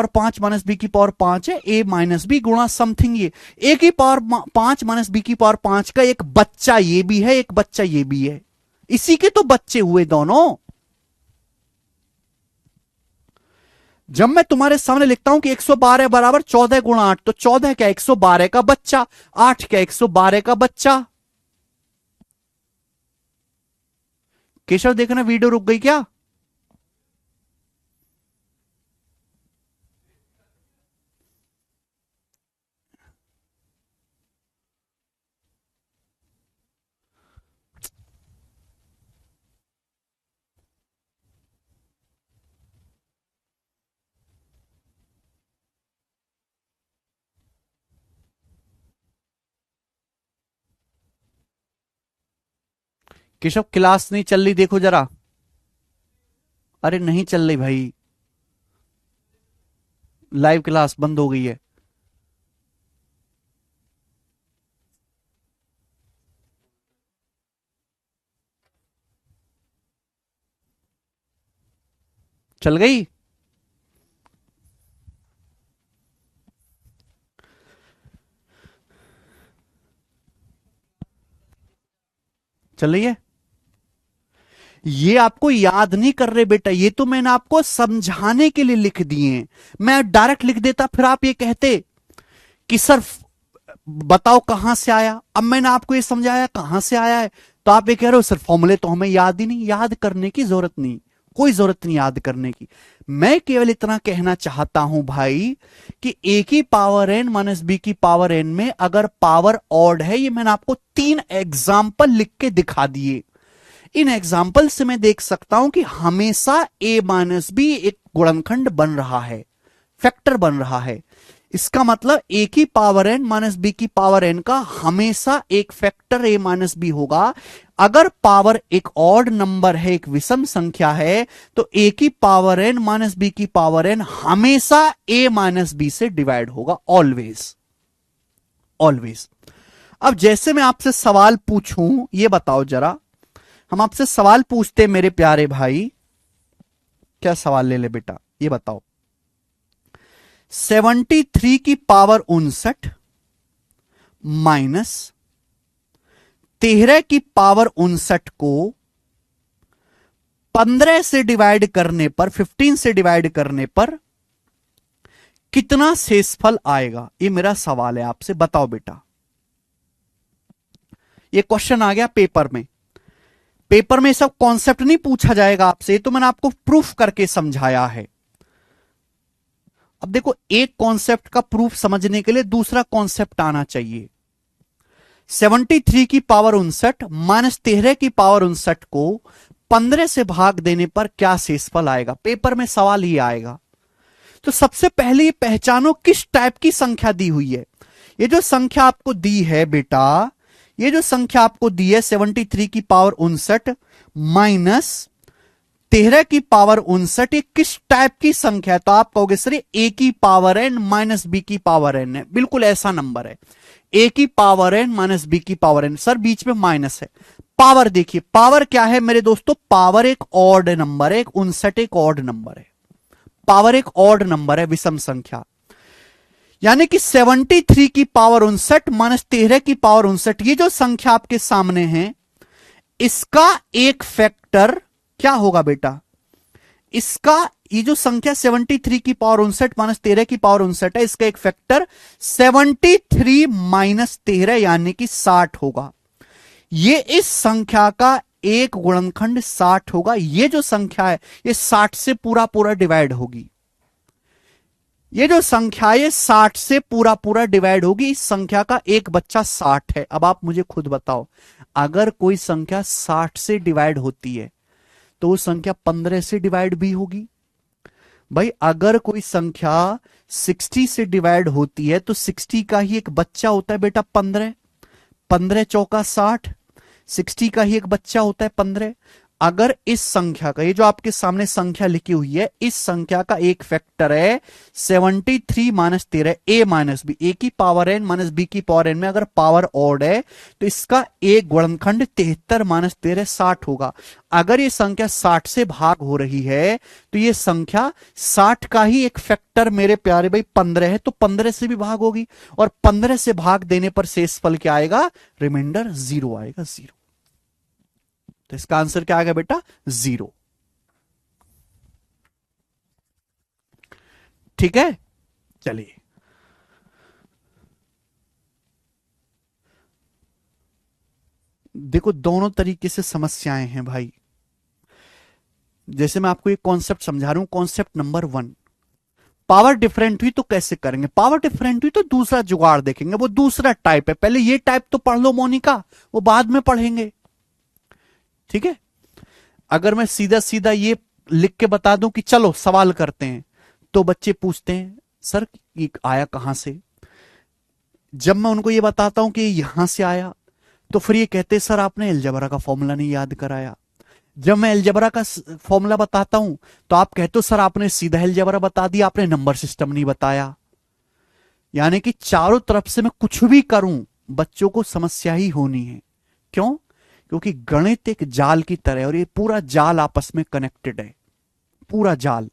5 माइनस बी की पावर 5 है, ए माइनस बी गुणा समथिंग ये। ए की पावर 5 माइनस बी की पावर 5 का एक बच्चा ये भी है, एक बच्चा ये भी है। इसी के तो बच्चे हुए दोनों। जब मैं तुम्हारे सामने लिखता हूं कि 112 बराबर 14 गुणा 8, तो 14 क्या 112 का बच्चा, 8 क्या 112 का बच्चा। केशव देखना वीडियो रुक गई क्या? केशव क्लास नहीं चल रही, देखो जरा। अरे नहीं चल रही भाई, लाइव क्लास बंद हो गई है। चल गई। चल रही है। ये आपको याद नहीं कर रहे बेटा, ये तो मैंने आपको समझाने के लिए लिख दिए हैं। मैं डायरेक्ट लिख देता फिर आप ये कहते कि सर बताओ कहां से आया। अब मैंने आपको ये समझाया कहां से आया है, तो आप ये कह रहे हो सर फॉर्मूले तो हमें याद ही नहीं। याद करने की जरूरत नहीं, कोई जरूरत नहीं याद करने की। मैं केवल इतना कहना चाहता हूं भाई कि ए की पावर एन माइनस बी की पावर एन में अगर पावर ऑड है, ये मैंने आपको 3 एग्जाम्पल लिख के दिखा दिए। इन एग्जाम्पल से मैं देख सकता हूं कि हमेशा ए माइनस बी एक गुणनखंड बन रहा है, फैक्टर बन रहा है। इसका मतलब ए की पावर एन माइनस बी की पावर एन का हमेशा एक फैक्टर ए माइनस बी होगा। अगर पावर एक ऑड नंबर है, एक विषम संख्या है, तो ए की पावर एन माइनस बी की पावर एन हमेशा ए माइनस बी से डिवाइड होगा, ऑलवेज ऑलवेज। अब जैसे मैं आपसे सवाल पूछूं, ये बताओ जरा, हम आपसे सवाल पूछते हैं मेरे प्यारे भाई। क्या सवाल ले ले बेटा, ये बताओ। 73 की पावर 59 माइनस 13 की पावर 59 को 15 से डिवाइड करने पर, 15 से डिवाइड करने पर कितना शेषफल आएगा? ये मेरा सवाल है आपसे, बताओ बेटा। ये क्वेश्चन आ गया पेपर में। पेपर में सब कॉन्सेप्ट नहीं पूछा जाएगा आपसे, तो मैंने आपको प्रूफ करके समझाया है। अब देखो, एक कॉन्सेप्ट का प्रूफ समझने के लिए दूसरा कॉन्सेप्ट आना चाहिए। 73 की पावर 59 माइनस 13 की पावर 59 को 15 से भाग देने पर क्या शेषफल आएगा? पेपर में सवाल ही आएगा। तो सबसे पहले ये पहचानो किस टाइप की संख्या दी हुई है। ये जो संख्या आपको दी है बेटा, ये जो संख्या आपको दी है 73 की पावर 59 माइनस 13 की पावर 59, ये किस टाइप की संख्या है? तो आप कहोगे सर ए की पावर एन माइनस बी की पावर एन है। बिल्कुल ऐसा नंबर है, ए की पावर एन माइनस बी की पावर एन। सर बीच में माइनस है। पावर देखिए, पावर क्या है मेरे दोस्तों? पावर एक ऑड नंबर है, 59 एक ऑड नंबर है। पावर एक ऑड नंबर है, विषम संख्या। यानी कि 73 की पावर 59 माइनस 13 की पावर 59, ये जो संख्या आपके सामने है, इसका एक फैक्टर क्या होगा बेटा? इसका ये जो संख्या 73 की पावर 59 माइनस 13 की पावर 59 है, इसका एक फैक्टर 73 माइनस 13 यानी कि 60 होगा। ये इस संख्या का एक गुणनखंड 60 होगा। ये जो संख्या है ये 60 से पूरा पूरा डिवाइड होगी। ये जो संख्या है 60 से पूरा पूरा डिवाइड होगी। इस संख्या का एक बच्चा 60 है। अब आप मुझे खुद बताओ, अगर कोई संख्या 60 से डिवाइड होती है तो वो संख्या 15 से डिवाइड भी होगी। भाई अगर कोई संख्या 60 से डिवाइड होती है तो 60 का ही एक बच्चा होता है बेटा 15। 15 चौका 60, 60 का ही एक बच्चा होता है 15। अगर इस संख्या का, ये जो आपके सामने संख्या लिखी हुई है, इस संख्या का एक फैक्टर है 73 माइनस 13 ए माइनस बी, ए की पावर एन माइनस बी की पावर एन में अगर पावर ऑड है तो इसका एक गुणनखंड 73 माइनस 13 60 होगा। अगर ये संख्या 60 से भाग हो रही है तो ये संख्या 60 का ही एक फैक्टर मेरे प्यारे भाई 15 है, तो 15 से भी भाग होगी, और 15 से भाग देने पर शेषफल क्या आएगा? रिमाइंडर 0 आएगा, 0। तो इसका आंसर क्या आएगा बेटा? 0। ठीक है, चलिए देखो दोनों तरीके से समस्याएं हैं भाई। जैसे मैं आपको एक कॉन्सेप्ट समझा रहा हूं, कॉन्सेप्ट नंबर 1, पावर डिफरेंट हुई तो कैसे करेंगे, पावर डिफरेंट हुई तो दूसरा जुगाड़ देखेंगे, वो दूसरा टाइप है, पहले ये टाइप तो पढ़ लो मोनिका, वो बाद में पढ़ेंगे, ठीक है। अगर मैं सीधा सीधा ये लिख के बता दूं कि चलो सवाल करते हैं, तो बच्चे पूछते हैं सर ये आया कहां से। जब मैं उनको ये बताता हूं कि यहां से आया, तो फिर ये कहते सर आपने अलजेब्रा का फॉर्मूला नहीं याद कराया। जब मैं अलजेब्रा का फॉर्मूला बताता हूं, तो आप कहते हो सर आपने सीधा अलजेब्रा बता दिया, आपने नंबर सिस्टम नहीं बताया। यानी कि चारों तरफ से मैं कुछ भी करूं, बच्चों को समस्या ही होनी है। क्यों? क्योंकि गणित एक जाल की तरह है, और ये पूरा जाल आपस में कनेक्टेड है, पूरा जाल।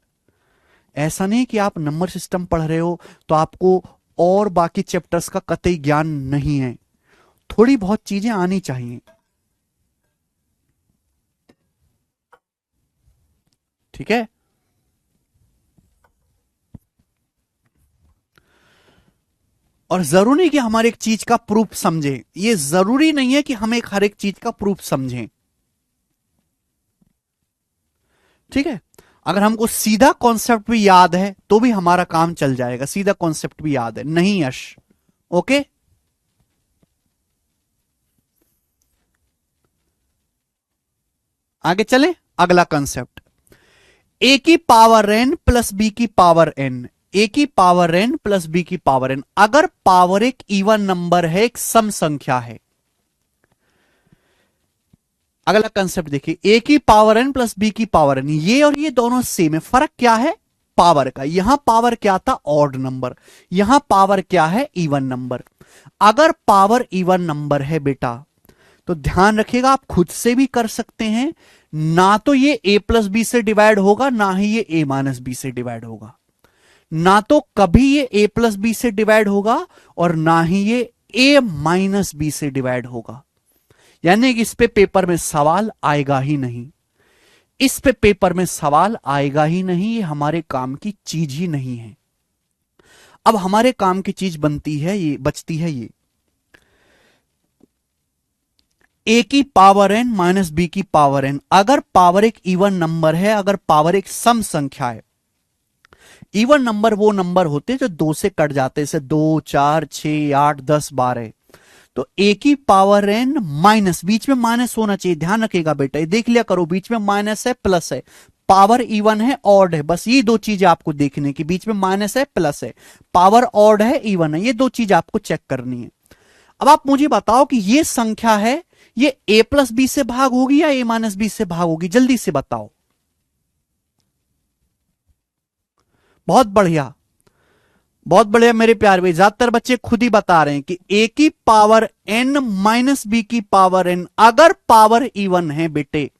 ऐसा नहीं कि आप नंबर सिस्टम पढ़ रहे हो तो आपको और बाकी चैप्टर्स का कतई ज्ञान नहीं है, थोड़ी बहुत चीजें आनी चाहिए, ठीक है। और जरूरी नहीं कि हमारे एक चीज का प्रूफ समझें, ये जरूरी नहीं है कि हम एक हर एक चीज का प्रूफ समझें, ठीक है। अगर हमको सीधा कॉन्सेप्ट भी याद है तो भी हमारा काम चल जाएगा, सीधा कॉन्सेप्ट भी याद है नहीं यश, ओके। आगे चले, अगला कॉन्सेप्ट, ए की पावर एन प्लस बी की पावर एन, ए की पावर एन प्लस बी की पावर एन। अगर पावर एक इवन नंबर है, एक सम संख्या है, अगला कंसेप्ट देखिए, ए की पावर एन प्लस बी की पावर एन, ये और ये दोनों सेम है, फर्क क्या है पावर का। यहां पावर क्या था ऑड नंबर, यहां पावर क्या है इवन नंबर। अगर पावर इवन नंबर है बेटा, तो ध्यान रखिएगा आप खुद से भी कर सकते हैं, ना तो ये ए प्लस बी से डिवाइड होगा, ना ही ये ए माइनस बी से डिवाइड होगा, ना तो कभी ये ए प्लस बी से डिवाइड होगा और ना ही ये ए माइनस बी से डिवाइड होगा। यानी कि इस पे पेपर में सवाल आएगा ही नहीं, इस पे पेपर में सवाल आएगा ही नहीं, ये हमारे काम की चीज ही नहीं है। अब हमारे काम की चीज बनती है ये, बचती है ये, ए की पावर एन माइनस बी की पावर एन। अगर पावर एक इवन नंबर है, अगर पावर एक सम संख्या है, इवन नंबर वो नंबर होते हैं जो दो से कट जाते हैं, जैसे 2 4 6 8 10 12, तो ए की पावर एन माइनस, बीच में माइनस होना चाहिए, ध्यान रखिएगा बेटा, ये देख लिया करो, बीच में माइनस है प्लस है, पावर इवन है ऑड है, बस ये दो चीजें आपको देखने की, बीच में माइनस है प्लस है, पावर ऑड है इवन है, ये दो चीज आपको चेक करनी है। अब आप मुझे बताओ कि ये संख्या है, ये ए प्लस बी से भाग होगी या ए माइनस बी से भाग होगी, जल्दी से बताओ। बहुत बढ़िया, बहुत बढ़िया मेरे प्यार भाई, ज्यादातर बच्चे खुद ही बता रहे हैं कि ए की पावर एन माइनस बी की पावर एन। अगर पावर इवन है बेटे,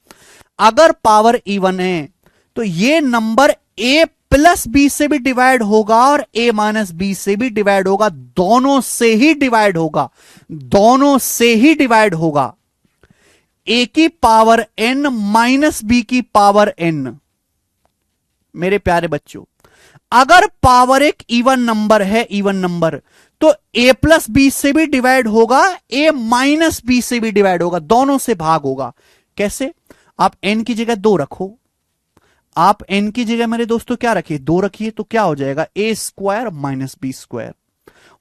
अगर पावर इवन है, तो ये नंबर ए प्लस बी से भी डिवाइड होगा और ए माइनस बी से भी डिवाइड होगा, दोनों से ही डिवाइड होगा, दोनों से ही डिवाइड होगा। ए की पावर एन माइनस बी की पावर एन, मेरे प्यारे बच्चों, अगर पावर एक इवन नंबर है, इवन नंबर, तो ए प्लस बी से भी डिवाइड होगा, ए माइनस बी से भी डिवाइड होगा, दोनों से भाग होगा। कैसे? आप एन की जगह 2 रखो, आप एन की जगह मेरे दोस्तों क्या रखिए 2 रखिए, तो क्या हो जाएगा ए स्क्वायर माइनस बी स्क्वायर।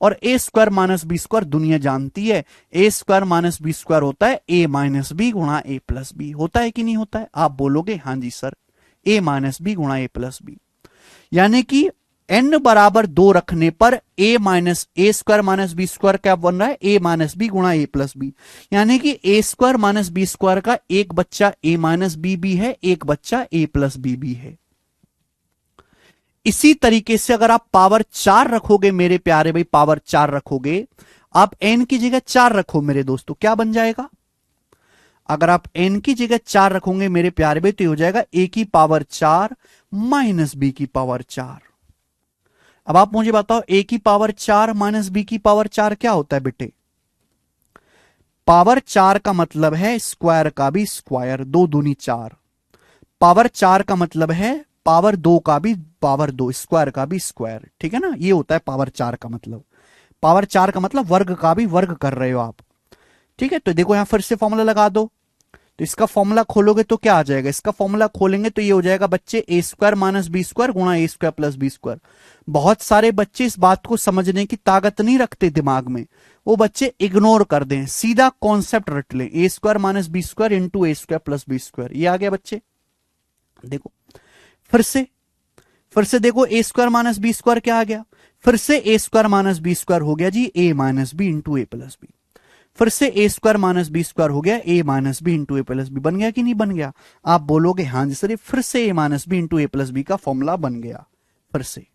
और ए स्क्वायर माइनस बी स्क्वायर दुनिया जानती है, ए स्क्वायर माइनस बी स्क्वायर होता है ए माइनस बी गुणा ए प्लस बी, होता है कि नहीं होता है? आप बोलोगे हां जी सर, ए माइनस बी गुणा ए प्लस बी। यानी कि n बराबर 2 रखने पर ए माइनस ए स्क्वायर माइनस बी स्क्वायर क्या बन रहा है, ए माइनस बी गुणा ए प्लस बी। यानी कि A square minus B square का एक बच्चा ए माइनस बी भी है, एक बच्चा ए प्लस बी भी है। इसी तरीके से अगर आप पावर 4 रखोगे मेरे प्यारे भाई, पावर 4 रखोगे, आप n की जगह 4 रखो मेरे दोस्तों, क्या बन जाएगा? अगर आप n की जगह 4 रखोगे मेरे प्यारे भाई, तो हो जाएगा a की पावर 4 माइनस बी की पावर 4। अब आप मुझे बताओ a की पावर 4 माइनस बी की पावर 4 क्या होता है बेटे? पावर 4 का मतलब है स्क्वायर का भी स्क्वायर, 2 दूनी 4। पावर 4 का मतलब है पावर 2 का भी पावर 2, स्क्वायर का भी स्क्वायर, ठीक है ना, ये होता है पावर 4 का मतलब। पावर 4 का मतलब वर्ग का भी वर्ग कर रहे हो आप, ठीक है। तो देखो यहां फिर से फॉर्मूला लगा दो, तो इसका फॉर्मूला खोलोगे तो क्या आ जाएगा, इसका फॉर्मूला खोलेंगे तो ये हो जाएगा बच्चे ए स्क्वायर माइनस बी स्क्वायर गुणा A square plus B square. बहुत सारे बच्चे इस बात को समझने की ताकत नहीं रखते दिमाग में, वो बच्चे इग्नोर कर दें, सीधा कॉन्सेप्ट रट लें, A square minus B square into A square plus B square. ये आ गया बच्चे, देखो फिर से देखो A square minus B square क्या आ गया, फिर से A square minus B square हो गया जी A minus B into A plus B. फिर से A square minus B square हो गया A minus B into A plus B. बन गया कि नहीं बन गया? आप बोलोगे हाँ जी सर, ये फिर से ए minus B into A plus B का फॉर्मूला बन गया फिर से।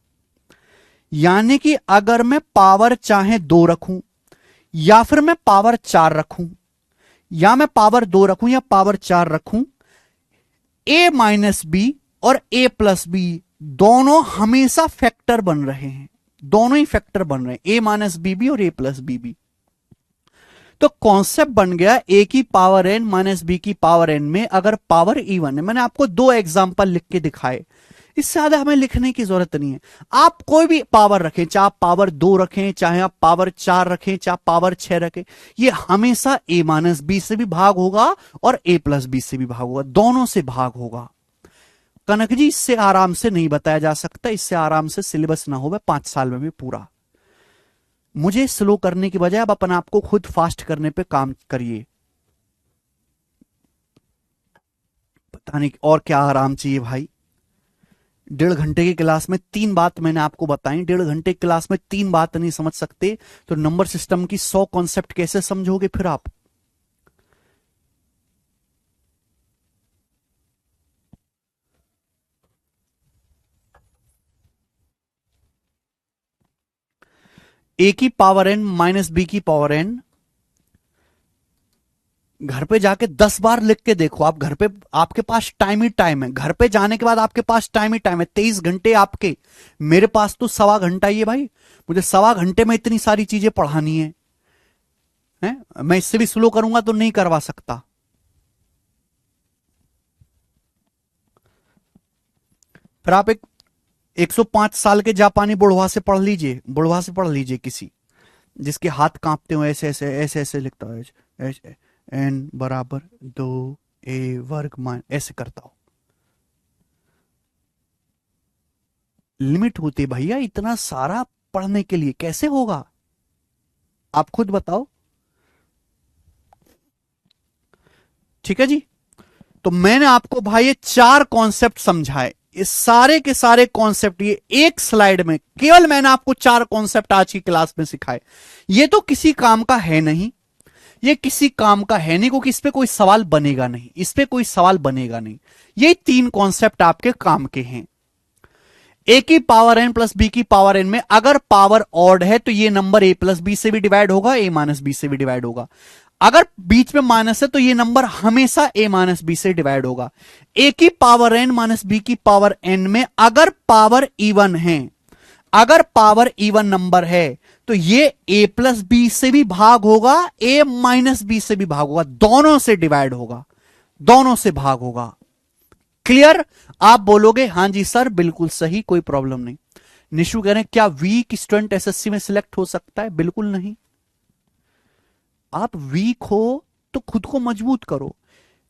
यानी कि अगर मैं पावर चाहे 2 रखूं या फिर मैं पावर 4 रखूं, या मैं पावर 2 रखूं या पावर 4 रखूं, ए माइनस बी और ए प्लस बी दोनों हमेशा फैक्टर बन रहे हैं, दोनों ही फैक्टर बन रहे हैं, ए माइनस बी भी और ए प्लस बी भी। तो कॉन्सेप्ट बन गया ए की पावर एन माइनस बी की पावर एन में अगर पावर इवन है। मैंने आपको 2 एग्जांपल लिख के दिखाए, इससे ज्यादा हमें लिखने की जरूरत नहीं है। आप कोई भी पावर रखें, चाहे आप पावर 2 रखें, चाहे आप पावर 4 रखें, चाहे पावर 6 रखें, ये हमेशा ए माइनस बी से भी भाग होगा और ए प्लस बी से भी भाग होगा, दोनों से भाग होगा। कनक जी इससे आराम से नहीं बताया जा सकता, इससे आराम से सिलेबस ना हो 5 साल में भी पूरा। मुझे स्लो करने की बजाय आप अपने आप को खुद फास्ट करने पे काम करिए। पता नहीं और क्या आराम चाहिए भाई। 1.5 घंटे की क्लास में 3 बात मैंने आपको बताई, 1.5 घंटे की क्लास में 3 बात नहीं समझ सकते तो नंबर सिस्टम की 100 कॉन्सेप्ट कैसे समझोगे फिर आप? ए की पावर एन माइनस बी की पावर एन घर पे जाके 10 बार लिख के देखो आप। घर पे आपके पास टाइम ही टाइम है, घर पे जाने के बाद आपके पास टाइम ही टाइम है, 23 घंटे आपके। मेरे पास तो 1.25 घंटा ही है भाई, मुझे 1.25 घंटे में इतनी सारी चीजें पढ़ानी है? मैं इससे भी स्लो करूंगा तो नहीं करवा सकता। फिर आप एक 105 साल के जापानी बुढ़वा से पढ़ लीजिए, बुढ़वा से पढ़ लीजिए किसी जिसके हाथ कांपते हो, ऐसे ऐसे ऐसे ऐसे लिखता हो, ऐसे एन बराबर 2 ए वर्ग मान ऐसे करता हो। लिमिट होती है भैया, इतना सारा पढ़ने के लिए कैसे होगा आप खुद बताओ। ठीक है जी, तो मैंने आपको भाई ये 4 कॉन्सेप्ट समझाए, ये सारे के सारे कॉन्सेप्ट ये एक स्लाइड में, केवल मैंने आपको 4 कॉन्सेप्ट आज की क्लास में सिखाए। ये तो किसी काम का है नहीं, ये किसी काम का है नहीं, क्योंकि इस पे कोई सवाल बनेगा नहीं, इस पे कोई सवाल बनेगा नहीं। ये 3 कॉन्सेप्ट आपके काम के हैं। ए की पावर एन प्लस बी की पावर एन में अगर पावर ऑड है तो ये नंबर ए प्लस बी से भी डिवाइड होगा, ए माइनस बी से भी डिवाइड होगा। अगर बीच में माइनस है तो ये नंबर हमेशा ए माइनस बी से डिवाइड होगा। ए की पावर एन माइनस बी की पावर एन में अगर पावर इवन है, अगर पावर इवन नंबर है तो ये ए प्लस बी से भी भाग होगा, ए माइनस बी से भी भाग होगा, दोनों से डिवाइड होगा, दोनों से भाग होगा। क्लियर? आप बोलोगे हां जी सर बिल्कुल सही, कोई प्रॉब्लम नहीं। निशु कह रहे हैं क्या वीक स्टूडेंट एसएससी में सिलेक्ट हो सकता है? बिल्कुल नहीं। आप वीक हो तो खुद को मजबूत करो।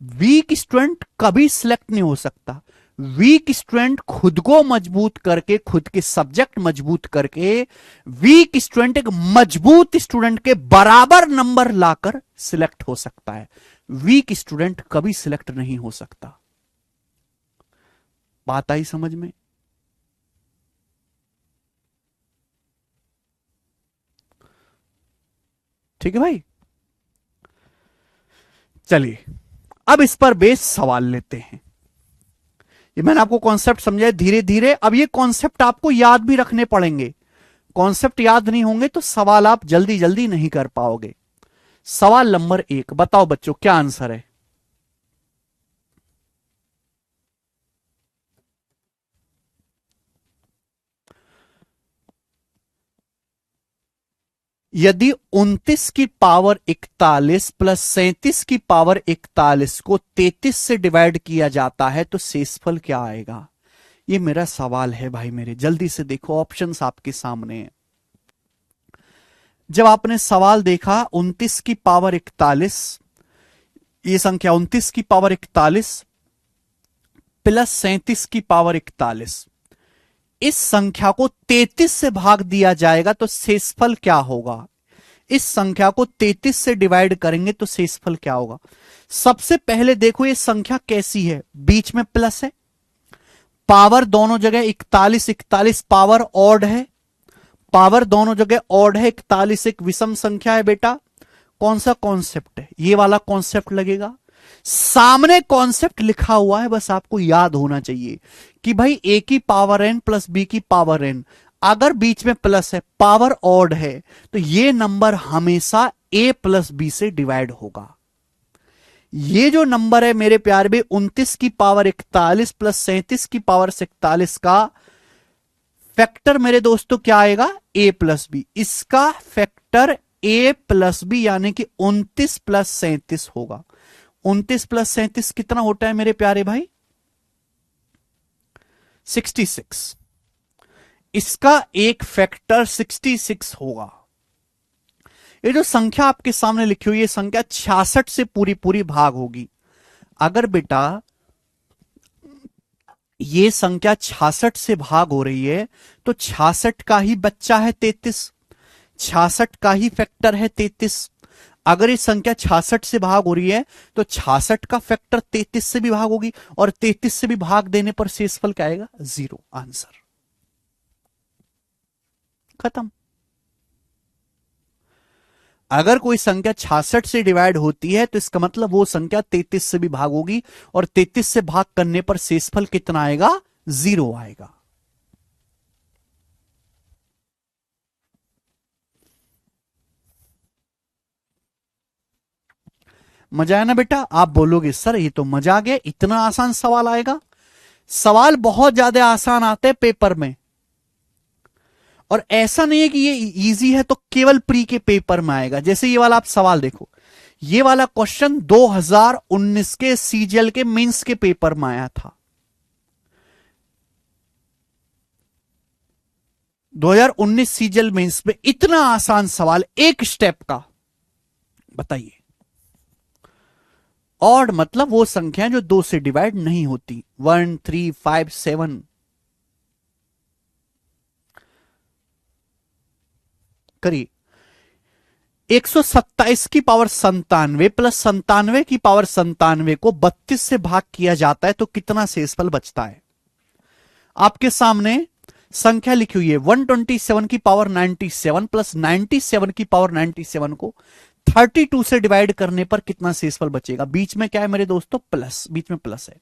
वीक स्टूडेंट कभी सिलेक्ट नहीं हो सकता। वीक स्टूडेंट खुद को मजबूत करके, खुद के सब्जेक्ट मजबूत करके, वीक स्टूडेंट एक मजबूत स्टूडेंट के बराबर नंबर लाकर सिलेक्ट हो सकता है। वीक स्टूडेंट कभी सिलेक्ट नहीं हो सकता। बात आई समझ में? ठीक है भाई, चलिए अब इस पर बेस सवाल लेते हैं। ये मैंने आपको कॉन्सेप्ट समझाया धीरे धीरे। अब ये कॉन्सेप्ट आपको याद भी रखने पड़ेंगे। कॉन्सेप्ट याद नहीं होंगे तो सवाल आप जल्दी जल्दी नहीं कर पाओगे। सवाल नंबर 1 बताओ बच्चों क्या आंसर है? यदि 29 की पावर 41 प्लस 37 की पावर 41 को 33 से डिवाइड किया जाता है तो शेषफल क्या आएगा? ये मेरा सवाल है भाई मेरे, जल्दी से देखो, ऑप्शंस आपके सामने हैं। जब आपने सवाल देखा 29 की पावर 41, ये संख्या 29 की पावर 41 प्लस 37 की पावर 41, इस संख्या को 33 से भाग दिया जाएगा तो शेषफल क्या होगा? इस संख्या को 33 से डिवाइड करेंगे तो शेषफल क्या होगा? सबसे पहले देखो ये संख्या कैसी है, बीच में प्लस है, पावर दोनों जगह 41, 41 पावर ऑड है, पावर दोनों जगह ऑड है, 41 एक विषम संख्या है बेटा। कौन सा कॉन्सेप्ट है? ये वाला कॉन्सेप्ट लगेगा। सामने कॉन्सेप्ट लिखा हुआ है, बस आपको याद होना चाहिए कि भाई ए की पावर एन प्लस बी की पावर एन, अगर बीच में प्लस है, पावर ऑड है, तो ये नंबर हमेशा ए प्लस बी से डिवाइड होगा। ये जो नंबर है मेरे प्यारे में 29 की पावर 41 प्लस 37 की पावर 41 का फैक्टर मेरे दोस्तों क्या आएगा? ए प्लस बी। इसका फैक्टर ए प्लस बी यानी कि 29 प्लस 37 होगा। 29 प्लस 37 कितना होता है मेरे प्यारे भाई? 66। इसका एक फैक्टर 66 होगा। ये जो संख्या आपके सामने लिखी हुई है, संख्या 66 से पूरी पूरी भाग होगी। अगर बेटा ये संख्या 66 से भाग हो रही है तो 66 का ही बच्चा है 33, 66 का ही फैक्टर है 33। अगर ये संख्या 66 से भाग हो रही है तो 66 का फैक्टर 33 से भी भाग होगी, और 33 से भी भाग देने पर शेषफल क्या आएगा? 0। आंसर खत्म। अगर कोई संख्या 66 से डिवाइड होती है तो इसका मतलब वो संख्या 33 से भी भाग होगी, और 33 से भाग करने पर शेषफल कितना आएगा? 0 आएगा। मजा आया ना बेटा? आप बोलोगे सर ये तो मजा आ गया, इतना आसान सवाल आएगा। सवाल बहुत ज्यादा आसान आते हैं पेपर में, और ऐसा नहीं है कि ये इजी है तो केवल प्री के पेपर में आएगा। जैसे ये वाला आप सवाल देखो, ये वाला क्वेश्चन 2019 के सीजीएल के मेंस के पेपर में आया था। 2019 सीजीएल मेंस में इतना आसान सवाल, एक स्टेप का। बताइए, ऑड मतलब वो संख्या जो 2 से डिवाइड नहीं होती, 1, 3, 5, 7। करिए, 127 की पावर 97 प्लस 97 की पावर 97 को 32 से भाग किया जाता है तो कितना शेषफल बचता है? आपके सामने संख्या लिखी हुई है 127 की पावर 97 प्लस 97 की पावर 97 को 32 से डिवाइड करने पर कितना शेषफल बचेगा? बीच में क्या है मेरे दोस्तों? प्लस, बीच में प्लस है।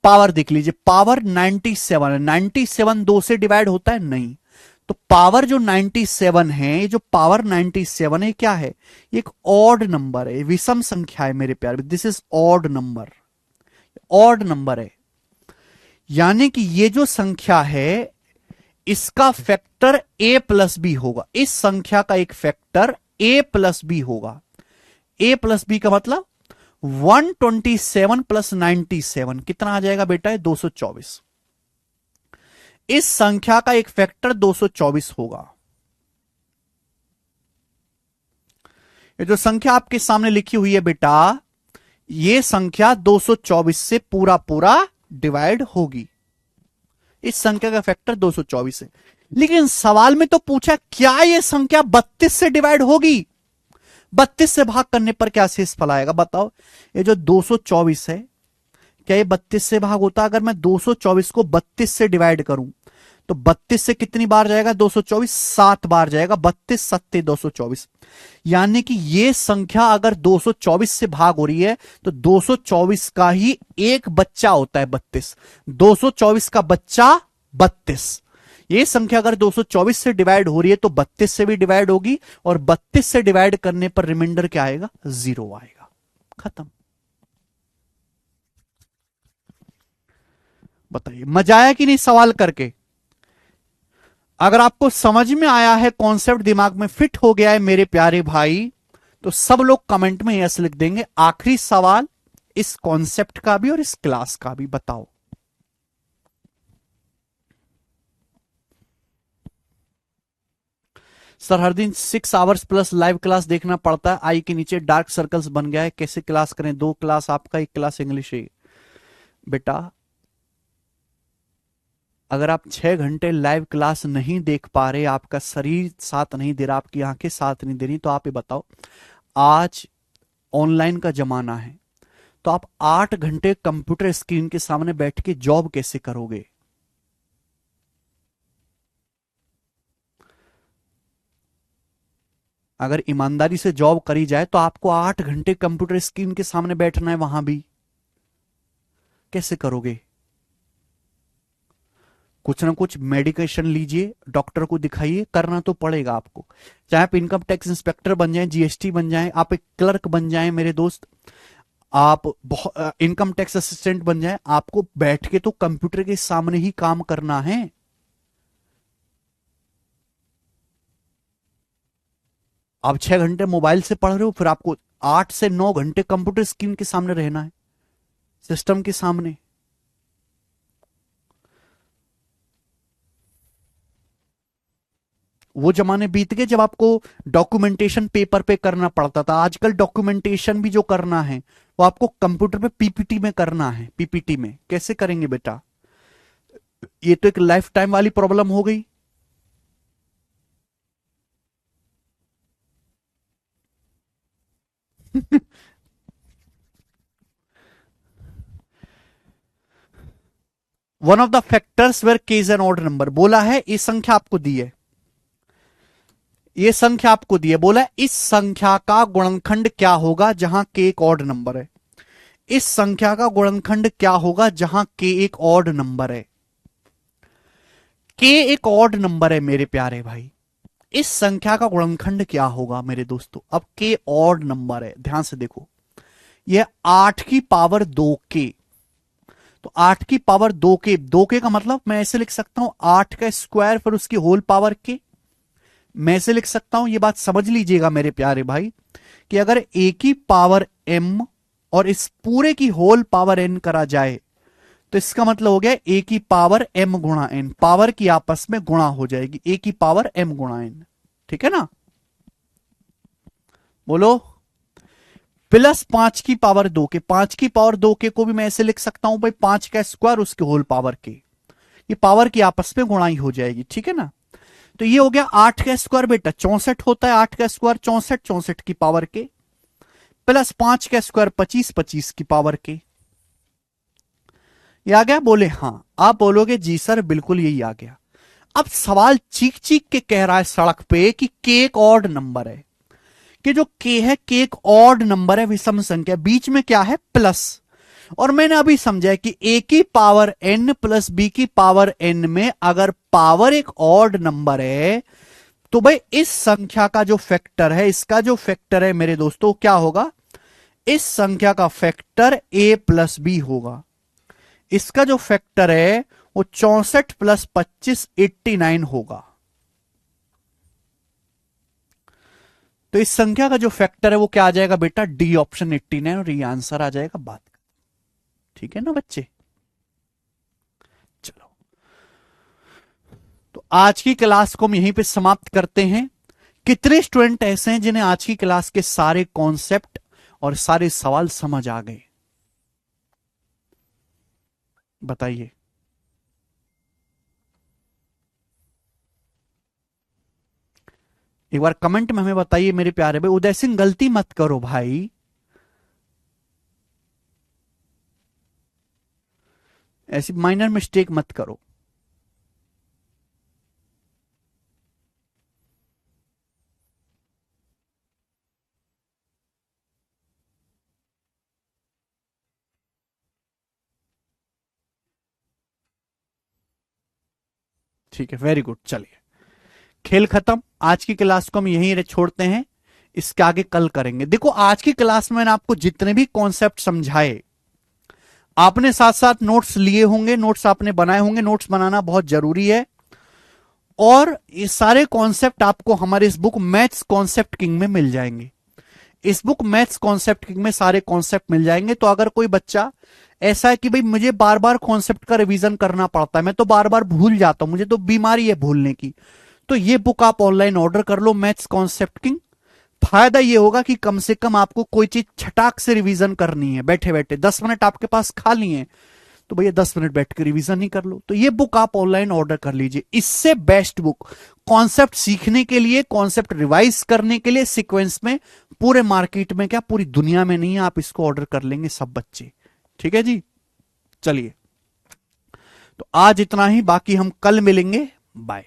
पावर देख लीजिए, पावर 97 है, 97 2 से डिवाइड होता है? नहीं। तो पावर जो 97 है, जो पावर 97 है क्या है? एक ऑड नंबर है, विषम संख्या है मेरे प्यारे। This is odd number, odd number है। यानी कि ये जो संख्या है इसका फैक्टर ए प्लस बी होगा। इस संख्या का एक फैक्टर ए प्लस बी होगा। ए प्लस बी का मतलब 127 प्लस 97 कितना आ जाएगा बेटा? 224। इस संख्या का एक फैक्टर 224 होगा। ये जो संख्या आपके सामने लिखी हुई है बेटा, ये संख्या 224 से पूरा पूरा डिवाइड होगी। इस संख्या का फैक्टर 224 है। लेकिन सवाल में तो पूछा क्या ये संख्या 32 से डिवाइड होगी? 32 से भाग करने पर क्या शेषफल आएगा? बताओ। ये जो 224 है, क्या ये 32 से भाग होता? अगर मैं 224 को 32 से डिवाइड करूं तो 32 से कितनी बार जाएगा? 224 7 बार जाएगा। 32 सत्ते 224। यानी कि ये संख्या अगर 224 से भाग हो रही है तो 224 का ही एक बच्चा होता है 32। 224 का बच्चा 32। ये संख्या अगर 224 से डिवाइड हो रही है तो 32 से भी डिवाइड होगी, और 32 से डिवाइड करने पर रिमाइंडर क्या आएगा? 0 आएगा। खत्म। बताइए मजा आया कि नहीं सवाल करके? अगर आपको समझ में आया है, कॉन्सेप्ट दिमाग में फिट हो गया है मेरे प्यारे भाई, तो सब लोग कमेंट में यस लिख देंगे। आखिरी सवाल इस कॉन्सेप्ट का भी और इस क्लास का भी, बताओ। सर हर दिन 6 आवर्स प्लस लाइव क्लास देखना पड़ता है, आई के नीचे डार्क सर्कल्स बन गया है, कैसे क्लास करें? 2 क्लास आपका, 1 क्लास इंग्लिश है। बेटा अगर आप 6 घंटे लाइव क्लास नहीं देख पा रहे, आपका शरीर साथ नहीं दे रहा, आपकी आंखें साथ नहीं दे रही, तो आप ये बताओ, आज ऑनलाइन का जमाना है, तो आप 8 घंटे कंप्यूटर स्क्रीन के सामने बैठ के जॉब कैसे करोगे? अगर ईमानदारी से जॉब करी जाए तो आपको 8 घंटे कंप्यूटर स्क्रीन के सामने बैठना है, वहां भी कैसे करोगे? कुछ ना कुछ मेडिकेशन लीजिए, डॉक्टर को दिखाइए, करना तो पड़ेगा आपको। चाहे आप इनकम टैक्स इंस्पेक्टर बन जाएं, जीएसटी बन जाएं, आप एक क्लर्क बन जाएं मेरे दोस्त, आप इनकम टैक्स असिस्टेंट बन जाएं, आपको बैठ के तो कंप्यूटर के सामने ही काम करना है। आप 6 घंटे मोबाइल से पढ़ रहे हो, फिर आपको 8 से 9 घंटे कंप्यूटर स्क्रीन के सामने रहना है, सिस्टम के सामने। वो जमाने बीत गए जब आपको डॉक्यूमेंटेशन पेपर पे करना पड़ता था। आजकल डॉक्यूमेंटेशन भी जो करना है वो आपको कंप्यूटर पे पीपीटी में करना है। पीपीटी में कैसे करेंगे बेटा? ये तो एक लाइफ टाइम वाली प्रॉब्लम हो गई। One of the factors where K is an odd number, बोला है ये संख्या आपको दी है, ये संख्या आपको दी है, बोला है इस संख्या का गुणनखंड क्या होगा जहां के एक ऑड नंबर है। इस संख्या का गुणनखंड क्या होगा जहां के एक ऑड नंबर है। के एक ऑड नंबर है मेरे प्यारे भाई, इस संख्या का गुणनखंड क्या होगा मेरे दोस्तों? अब के ऑड नंबर है, ध्यान से देखो, यह 8 की पावर 2 के, तो 8 की पावर 2 के का मतलब मैं ऐसे लिख सकता हूं 8 का स्क्वायर फिर उसकी होल पावर के। मैं ऐसे लिख सकता हूं, ये बात समझ लीजिएगा मेरे प्यारे भाई, कि अगर ए की पावर m और इस पूरे की होल पावर n करा जाए तो इसका मतलब हो गया ए की पावर m गुणा n, पावर की आपस में गुणा हो जाएगी, ए की पावर m गुणा n, ठीक है ना? बोलो। प्लस 5 की पावर 2 के, 5 की पावर 2 के को भी मैं ऐसे लिख सकता हूं भाई 5 का स्क्वायर उसके होल पावर के, ये पावर की आपस में गुणाई हो जाएगी, ठीक है ना? तो ये हो गया 8 का स्क्वायर बेटा 64 होता है, 8 का स्क्वायर 64, 64 की पावर के, प्लस 5 का स्क्वायर 25, 25 की पावर के। ये आ गया? बोले हाँ। आप बोलोगे जी सर बिल्कुल यही आ गया। अब सवाल चीख चीख के कह रहा है सड़क पे कि के एक ऑड नंबर है, कि जो के है के एक ऑड नंबर है, विषम संख्या, बीच में क्या है? प्लस। और मैंने अभी समझा कि ए की पावर n प्लस बी की पावर n में अगर पावर एक ऑड नंबर है तो भाई इस संख्या का जो फैक्टर है, इसका जो फैक्टर है मेरे दोस्तों क्या होगा? इस संख्या का फैक्टर a प्लस बी होगा। इसका जो फैक्टर है वो 64 प्लस 25 89 होगा। तो इस संख्या का जो फैक्टर है वो क्या आ जाएगा बेटा? डी ऑप्शन 89, और ये आंसर आ जाएगा बात। ठीक है ना बच्चे? चलो, तो आज की क्लास को हम यहीं पे समाप्त करते हैं। कितने स्टूडेंट ऐसे हैं जिन्हें आज की क्लास के सारे कॉन्सेप्ट और सारे सवाल समझ आ गए? बताइए। एक बार कमेंट में हमें बताइए मेरे प्यारे भाई। उदय सिंह गलती मत करो भाई, ऐसी माइनर मिस्टेक मत करो। ठीक है, वेरी गुड। चलिए, खेल खत्म। आज की क्लास को हम यहीं छोड़ते हैं, इसके आगे कल करेंगे। देखो आज की क्लास में मैंने आपको जितने भी कॉन्सेप्ट समझाए, आपने साथ साथ नोट्स लिए होंगे, नोट्स आपने बनाए होंगे। नोट्स बनाना बहुत जरूरी है, और ये सारे कॉन्सेप्ट आपको हमारे इस बुक मैथ्स कॉन्सेप्ट किंग में मिल जाएंगे। इस बुक मैथ्स कॉन्सेप्ट किंग में सारे कॉन्सेप्ट मिल जाएंगे। तो अगर कोई बच्चा ऐसा है कि भाई मुझे बार बार कॉन्सेप्ट का रिवीजन करना पड़ता है, मैं तो बार बार भूल जाता हूं, मुझे तो बीमारी है भूलने की, तो ये बुक आप ऑनलाइन ऑर्डर कर लो, मैथ्स कॉन्सेप्ट किंग। फायदा ये होगा कि कम से कम आपको कोई चीज छटाक से रिवीजन करनी है, बैठे बैठे 10 मिनट आपके पास खाली है, तो भैया 10 मिनट बैठ के रिवीजन ही कर लो। तो ये बुक आप ऑनलाइन ऑर्डर कर लीजिए। इससे बेस्ट बुक कॉन्सेप्ट सीखने के लिए, कॉन्सेप्ट रिवाइज करने के लिए सीक्वेंस में पूरे मार्केट में, क्या पूरी दुनिया में नहीं है। आप इसको ऑर्डर कर लेंगे सब बच्चे, ठीक है जी। चलिए, तो आज इतना ही, बाकी हम कल मिलेंगे। बाय।